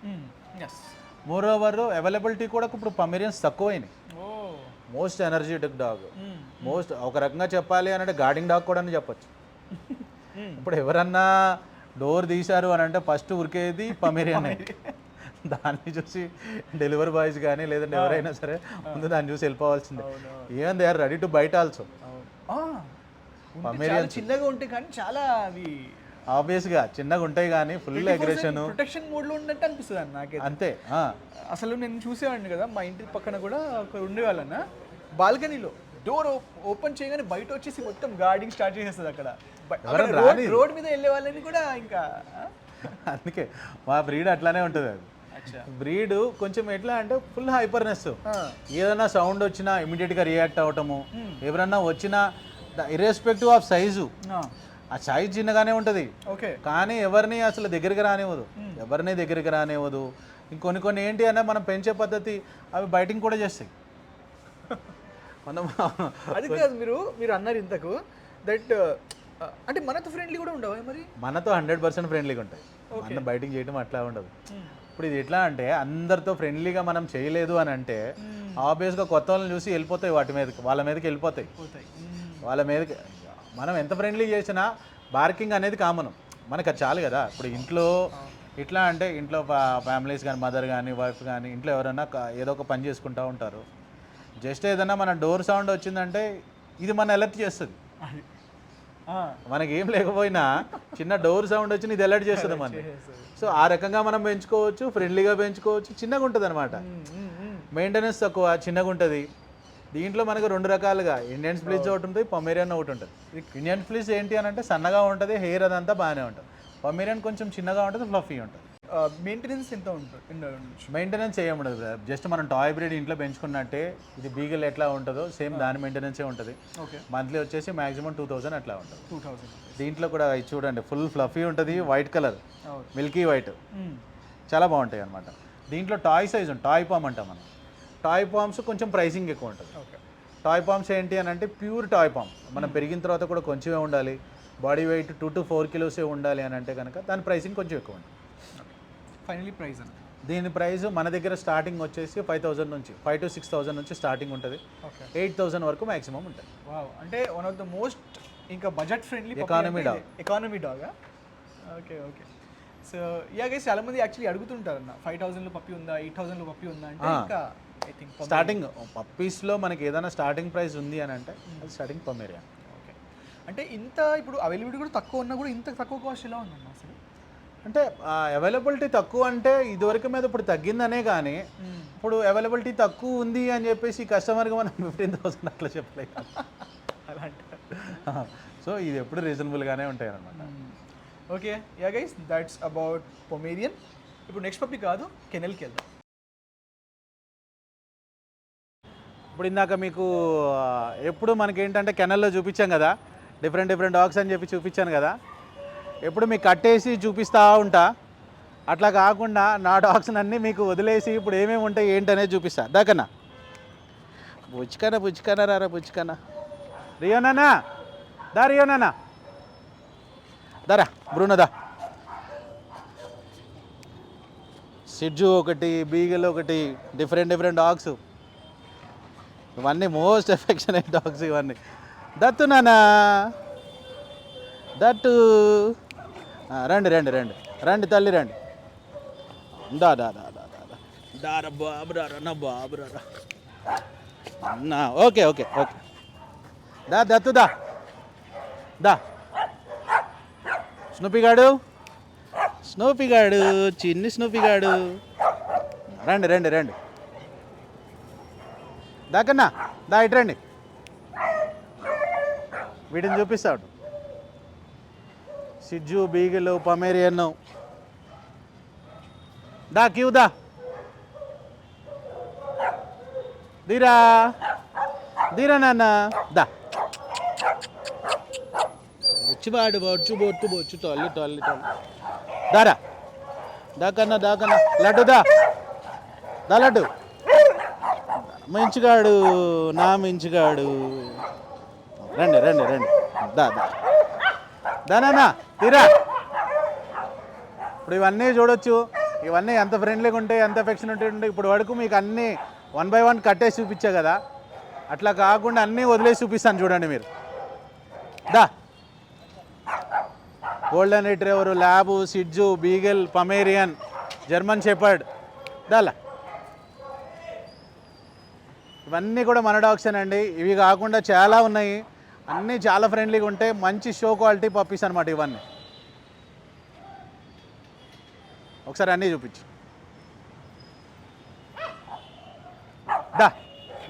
ఎస్. మోర్ ఓవర్ అవైలబిలిటీ కూడా ఇప్పుడు పమేరియన్స్ తక్కువైనాయి. Oh. Most energetic dog, most ఒక రకంగా చెప్పాలి అని అంటే గార్డింగ్ డాగ్ కూడా అని చెప్పొచ్చు. ఇప్పుడు ఎవరన్నా డోర్ తీశారు అని అంటే ఫస్ట్ ఉరికేది పమేరియన్. దాన్ని చూసి డెలివరీ బాయ్స్ కానీ లేదంటే ఎవరైనా సరే ముందు దాన్ని చూసి వెళ్ళిపోవాల్సిందే. Even they are ready to bite also. Pomeranian చిన్నగా ఉంటాయి కానీ చాలా అవి ఆబ్వియస్గా చిన్నగా ఉంటాయి కానీ ఫుల్ అగ్రెషన్, ప్రొటెక్షన్ మోడ్లో ఉన్నట్టు అనిపిస్తుంది అన్న నాకైతే. అంతే. అసలు నేను చూసేవాడిని కదా మా ఇంటి పక్కన కూడా ఒక ఉండేవాళ్ళన్న బాల్కనీలో డోర్ ఓపెన్ చేయగానే బయట వచ్చేసి మొత్తం గార్డింగ్ స్టార్ట్ చేసేస్తుంది అక్కడ. రోడ్ మీద వెళ్ళే వాళ్ళని కూడా ఇంకా. అందుకే మా బ్రీడ్ అట్లానే ఉంటుంది. అది బ్రీడ్ కొంచెం ఎట్లా అంటే ఫుల్ హైపర్నెస్. ఏదైనా సౌండ్ వచ్చినా ఇమీడియట్గా రియాక్ట్ అవ్వటము, ఎవరన్నా వచ్చినా ఇర్రెస్పెక్టివ్ ఆఫ్ సైజు. ఆ సైజ్ చిన్నగానే ఉంటుంది కానీ ఎవరిని అసలు దగ్గరికి రానివ్వదు. ఇంకొన్ని ఏంటి అంటే మనం పెంచే పద్ధతి అవి బైటింగ్ కూడా చేస్తాయి. మనం అది కాదు మీరు అన్నారు ఇంతకు దట్ అంటే మనతో ఫ్రెండ్లీ కూడా ఉండవు మరి. మనతో 100% ఫ్రెండ్లీగా ఉంటాయి. మన బైటింగ్ చేయడం అట్లా ఉండదు. ఇప్పుడు ఇది ఎట్లా అంటే అందరితో ఫ్రెండ్లీగా మనం చేయలేదు అని అంటే ఆబ్వియస్గా కొత్త వాళ్ళని చూసి వెళ్ళిపోతాయి, వాళ్ళ మీదకి వెళ్ళిపోతాయి. వాళ్ళ మీదకి మనం ఎంత ఫ్రెండ్లీ చేసినా బార్కింగ్ అనేది కామన్, మనకు అది చాలు కదా. ఇప్పుడు ఇంట్లో ఇట్లా అంటే ఇంట్లో ఫ్యామిలీస్ కానీ మదర్ కానీ వైఫ్ కానీ ఇంట్లో ఎవరైనా ఏదో ఒక పని చేసుకుంటూ ఉంటారు. జస్ట్ ఏదైనా మన డోర్ సౌండ్ వచ్చిందంటే ఇది మన అలర్ట్ చేస్తుంది. మనకేం లేకపోయినా చిన్న డోర్ సౌండ్ వచ్చి ఇది అలర్ట్ చేస్తుంది మనకి. సో ఆ రకంగా మనం పెంచుకోవచ్చు, ఫ్రెండ్లీగా పెంచుకోవచ్చు. చిన్నగా ఉంటుంది అనమాట, మెయింటెనెన్స్ తక్కువ, చిన్నగా ఉంటుంది. దీంట్లో మనకు 2 రకాలుగా ఇండియన్ స్ప్లిట్స్ ఒకటి ఉంటుంది, పొమేరియన్ ఒకటి ఉంటుంది. ఇండియన్ స్ప్లిట్స్ ఏంటి అని అంటే సన్నగా ఉంటుంది, హెయిర్ అదంతా బాగానే ఉంటుంది. పొమేరియన్ కొంచెం చిన్నగా ఉంటుంది, ఫ్లఫీ ఉంటుంది. మెయింటెనెన్స్ ఎంత ఉంటుంది? మెయింటెనెన్స్ ఏముండదు, జస్ట్ మనం టాయ్ బ్రీడ్ ఇంట్లో పెంచుకున్నట్టే ఇది బీగల్ ఎట్లా ఉంటుందో సేమ్ దాని మెయింటెనెన్సే ఉంటుంది. మంత్లీ వచ్చేసి మాక్సిమం 2000 అట్లా ఉంటుంది. 2000. దీంట్లో కూడా చూడండి ఫుల్ ఫ్లఫీ ఉంటుంది, వైట్ కలర్, మిల్కీ వైట్, చాలా బాగుంటాయి అనమాట. దీంట్లో టాయ్ సైజ్ ఉంటుంది, టాయ్ పామ్ అంటాం మనం. టాయ్ పామ్స్ కొంచెం ప్రైసింగ్ ఎక్కువ ఉంటుంది. టాయ్ పామ్స్ ఏంటి అని అంటే ప్యూర్ టాయ్ పామ్, మనం పెరిగిన తర్వాత కూడా కొంచెమే ఉండాలి, బాడీ వెయిట్ 2 to 4 కిలోసే ఉండాలి అని అంటే కనుక దాని ప్రైసింగ్ కొంచెం ఎక్కువ ఉంటుంది. ఫైనలీ ప్రైస్ దీని ప్రైస్ మన దగ్గర స్టార్టింగ్ వచ్చేసి 5000 నుంచి 5 to 6000 నుంచి స్టార్టింగ్ ఉంటుంది. 8000 వరకు మాక్సిమం ఉంటుంది. అంటే వన్ ఆఫ్ ద మోస్ట్ ఇంకా budget friendly economy dog. Okay. So yeah guys, చాలా మంది యాక్చువల్లీ అడుగుతుంటారు అన్న 5000లో పప్పీ ఉందా, 8000లో పప్పీ ఉందా అంటే ఇంకా ఐ థింక్ స్టార్టింగ్ పప్పీస్లో మనకి ఏదైనా స్టార్టింగ్ ప్రైస్ ఉంది అని అంటే అది స్టార్టింగ్ పొమేరియన్. ఓకే. అంటే ఇంత ఇప్పుడు అవైలబిలిటీ కూడా తక్కువ ఉన్నా కూడా ఇంత తక్కువ కాస్ట్ ఎలా ఉందన్న అసలు? అంటే అవైలబిలిటీ తక్కువ అంటే ఇదివరకు మీద ఇప్పుడు తగ్గిందనే కానీ ఇప్పుడు అవైలబిలిటీ తక్కువ ఉంది అని చెప్పేసి కస్టమర్కి మనం 15,000 అట్లా చెప్పలేక అలా అంటారు. సో ఇది ఎప్పుడు రీజనబుల్గానే ఉంటాయి అన్నమాట. Okay yeah guys, that's about Pomeranian. ఇప్పుడు నెక్స్ట్ పప్పీ కాదు, కెనెల్కి వెళ్దాం. ఇప్పుడు ఇందాక మీకు ఎప్పుడు మనకి ఏంటంటే కెనల్లో చూపించాం కదా, డిఫరెంట్ డాగ్స్ అని చెప్పి చూపించాను కదా. ఎప్పుడు మీకు కట్టేసి చూపిస్తూ ఉంటా, అట్లా కాకుండా నా డాగ్స్ అన్నీ మీకు వదిలేసి ఇప్పుడు ఏమేమి ఉంటాయి ఏంటనేది చూపిస్తా. దాకన్నా బుచ్చుకన్నా రారా బుచ్చుకన్నా, రియోనానా దా, రియోనానా దారా, బ్రూనో దా. సిడ్జు ఒకటి, బీగల్ ఒకటి, డిఫరెంట్ డాగ్స్. ఇవన్నీ మోస్ట్ ఎఫెక్షనేట్ డాగ్స్ ఇవన్నీ. దత్తు నానా, దట్టు రండి తల్లి రండి. దారా బాబురారా నా బాబురారా. ఓకే దత్తు దా. స్నూపీగాడు చిన్ని స్నూపీగాడు, రండి దాకన్నా దా, ఇటు రండి, వీటిని చూపిస్తాడు. సిజ్జు, బీగిల్, పొమేరియన్. దా క్యూ దా, దీరా నాన్న దా. బొచ్చు తల్లి దారా, దాకన్నా లడ్డు దా లడ్డు. మంచిగాడు నా మంచిగాడు. రండి రండి రండి, దా దా దానా తీరా. ఇప్పుడు ఇవన్నీ చూడొచ్చు, ఇవన్నీ ఎంత ఫ్రెండ్లీగా ఉంటాయి, ఎంత ఎఫెక్షన్ ఉంటాయి. ఇప్పుడు వరకు మీకు అన్నీ 1 by 1 కట్టేసి చూపించా కదా, అట్లా కాకుండా అన్నీ వదిలేసి చూపిస్తాను చూడండి మీరు. దా golden retriever, lab, Shih Tzu, beagle, Pomeranian, German shepherd, దాలా ఇవన్నీ కూడా మన డాగ్స్ అండి. ఇవి కాకుండా చాలా ఉన్నాయి, అన్నీ చాలా ఫ్రెండ్లీగా ఉంటాయి, మంచి షో క్వాలిటీ పప్పీస్ అనమాట ఇవన్నీ. ఒకసారి అన్నీ చూపించు.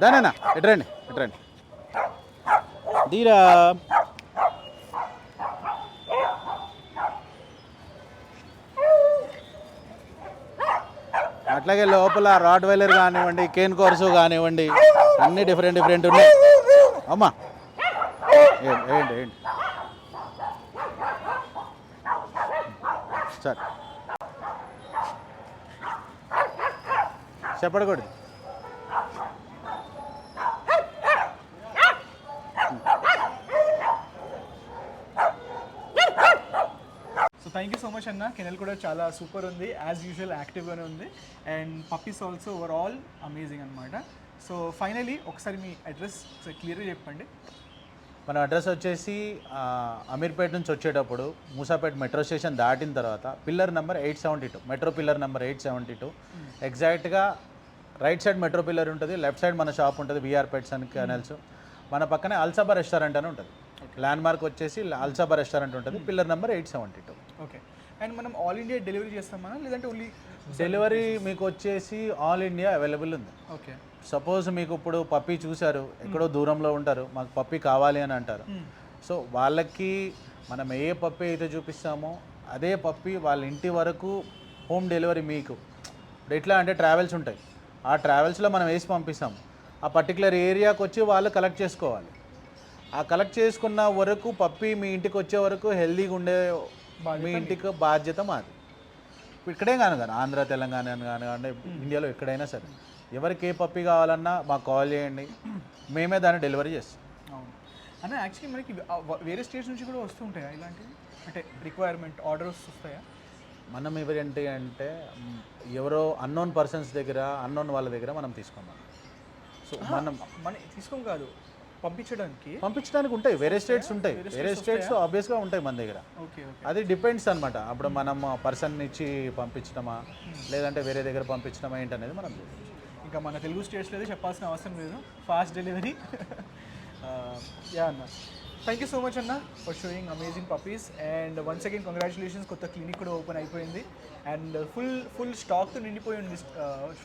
దానేనా ఎట్రండి ఎట్రండి దీరా. అట్లాగే లోపల రాట్ వైలర్ కానివ్వండి, కేన్ కోర్సు కానివ్వండి, అన్నీ డిఫరెంట్ డిఫరెంట్ ఉన్నాయి. అమ్మా ఏంటి ఏంటి ఏంటి సార్ చెప్పడకూడదు. So thank you so much అన్న. కెనల్ కూడా చాలా సూపర్ ఉంది, యాజ్ యూజువల్ యాక్టివ్గానే ఉంది. And puppies also overall amazing అనమాట. సో ఫైనలీ ఒకసారి మీ అడ్రస్ క్లియర్గా చెప్పండి. మన అడ్రస్ వచ్చేసి అమీర్పేట నుంచి వచ్చేటప్పుడు మూసాపేట మెట్రో స్టేషన్ దాటిన తర్వాత pillar number 872, metro pillar number 872. ఎగ్జాక్ట్గా రైట్ సైడ్ మెట్రో పిల్లర్ ఉంటుంది, లెఫ్ట్ సైడ్ మన షాప్ ఉంటుంది విఆర్ పెట్స్ అండ్ కెనల్స్. మన పక్కనే అల్సబా రెస్టారెంట్ అని ఉంటుంది. ల్యాండ్ మార్క్ వచ్చేసి అల్సబా రెస్టారెంట్ ఉంటుంది, పిల్లర్ నెంబర్ 872. ఓకే. అండ్ మనం ఆల్ ఇండియా డెలివరీ చేస్తామా లేదంటే ఓన్లీ డెలివరీ మీకు వచ్చేసి ఆల్ ఇండియా అవైలబుల్ ఉంది. ఓకే. సపోజ్ మీకు ఇప్పుడు పప్పీ చూశారు, ఎక్కడో దూరంలో ఉంటారు, మాకు పప్పీ కావాలి అని అంటారు. సో వాళ్ళకి మనం ఏ పప్పీ అయితే చూపిస్తామో అదే పప్పీ వాళ్ళ ఇంటి వరకు హోమ్ డెలివరీ మీకు. ఇప్పుడు ఎట్లా అంటే ట్రావెల్స్ ఉంటాయి, ఆ ట్రావెల్స్లో మనం వేసి పంపిస్తాము. ఆ పర్టికులర్ ఏరియాకి వచ్చి వాళ్ళు కలెక్ట్ చేసుకోవాలి. ఆ కలెక్ట్ చేసుకున్న వరకు పప్పీ మీ ఇంటికి వచ్చే వరకు హెల్దీగా ఉండే మీ ఇంటికి బాధ్యత మాది. ఇక్కడే కానీ ఆంధ్ర, తెలంగాణ కానివ్వండి, ఇండియాలో ఎక్కడైనా సరే ఎవరికి ఏ పప్పీ కావాలన్నా మాకు కాల్ చేయండి, మేమే దాన్ని డెలివరీ చేస్తాం. అవును అన్న. యాక్చువల్లీ మనకి వేరే స్టేట్స్ నుంచి కూడా వస్తుంటాయా ఇలాంటివి, అంటే రిక్వైర్మెంట్ ఆర్డర్స్ వస్తాయా? మనం ఎవరేంటి అంటే ఎవరో అన్నోన్ పర్సన్స్ దగ్గర, అన్నోన్ వాళ్ళ దగ్గర మనం తీసుకున్నాం. సో మన తీసుకోం కాదు, పంపించడానికి ఉంటాయి, వేరే స్టేట్స్ ఉంటాయి, వేరే స్టేట్స్ ఆబ్వియస్గా ఉంటాయి మన దగ్గర. ఓకే. అది డిపెండ్స్ అనమాట. అప్పుడు మనం పర్సన్ ఇచ్చి పంపించడమా లేదంటే వేరే దగ్గర పంపించడమా ఏంటనేది మనం చూడవచ్చు. ఇంకా మన తెలుగు స్టేట్స్లో అయితే చెప్పాల్సిన అవసరం లేదు, ఫాస్ట్ డెలివరీ. యా అన్న, థ్యాంక్ యూ సో మచ్ అన్న for showing amazing puppies. And once again congratulations, కొత్త క్లినిక్ కూడా ఓపెన్ అయిపోయింది అండ్ ఫుల్ స్టాక్తో నిండిపోయి ఉంది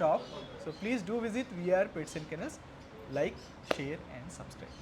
shop. So please do visit VR pets and kennels. Like, share and subscribe.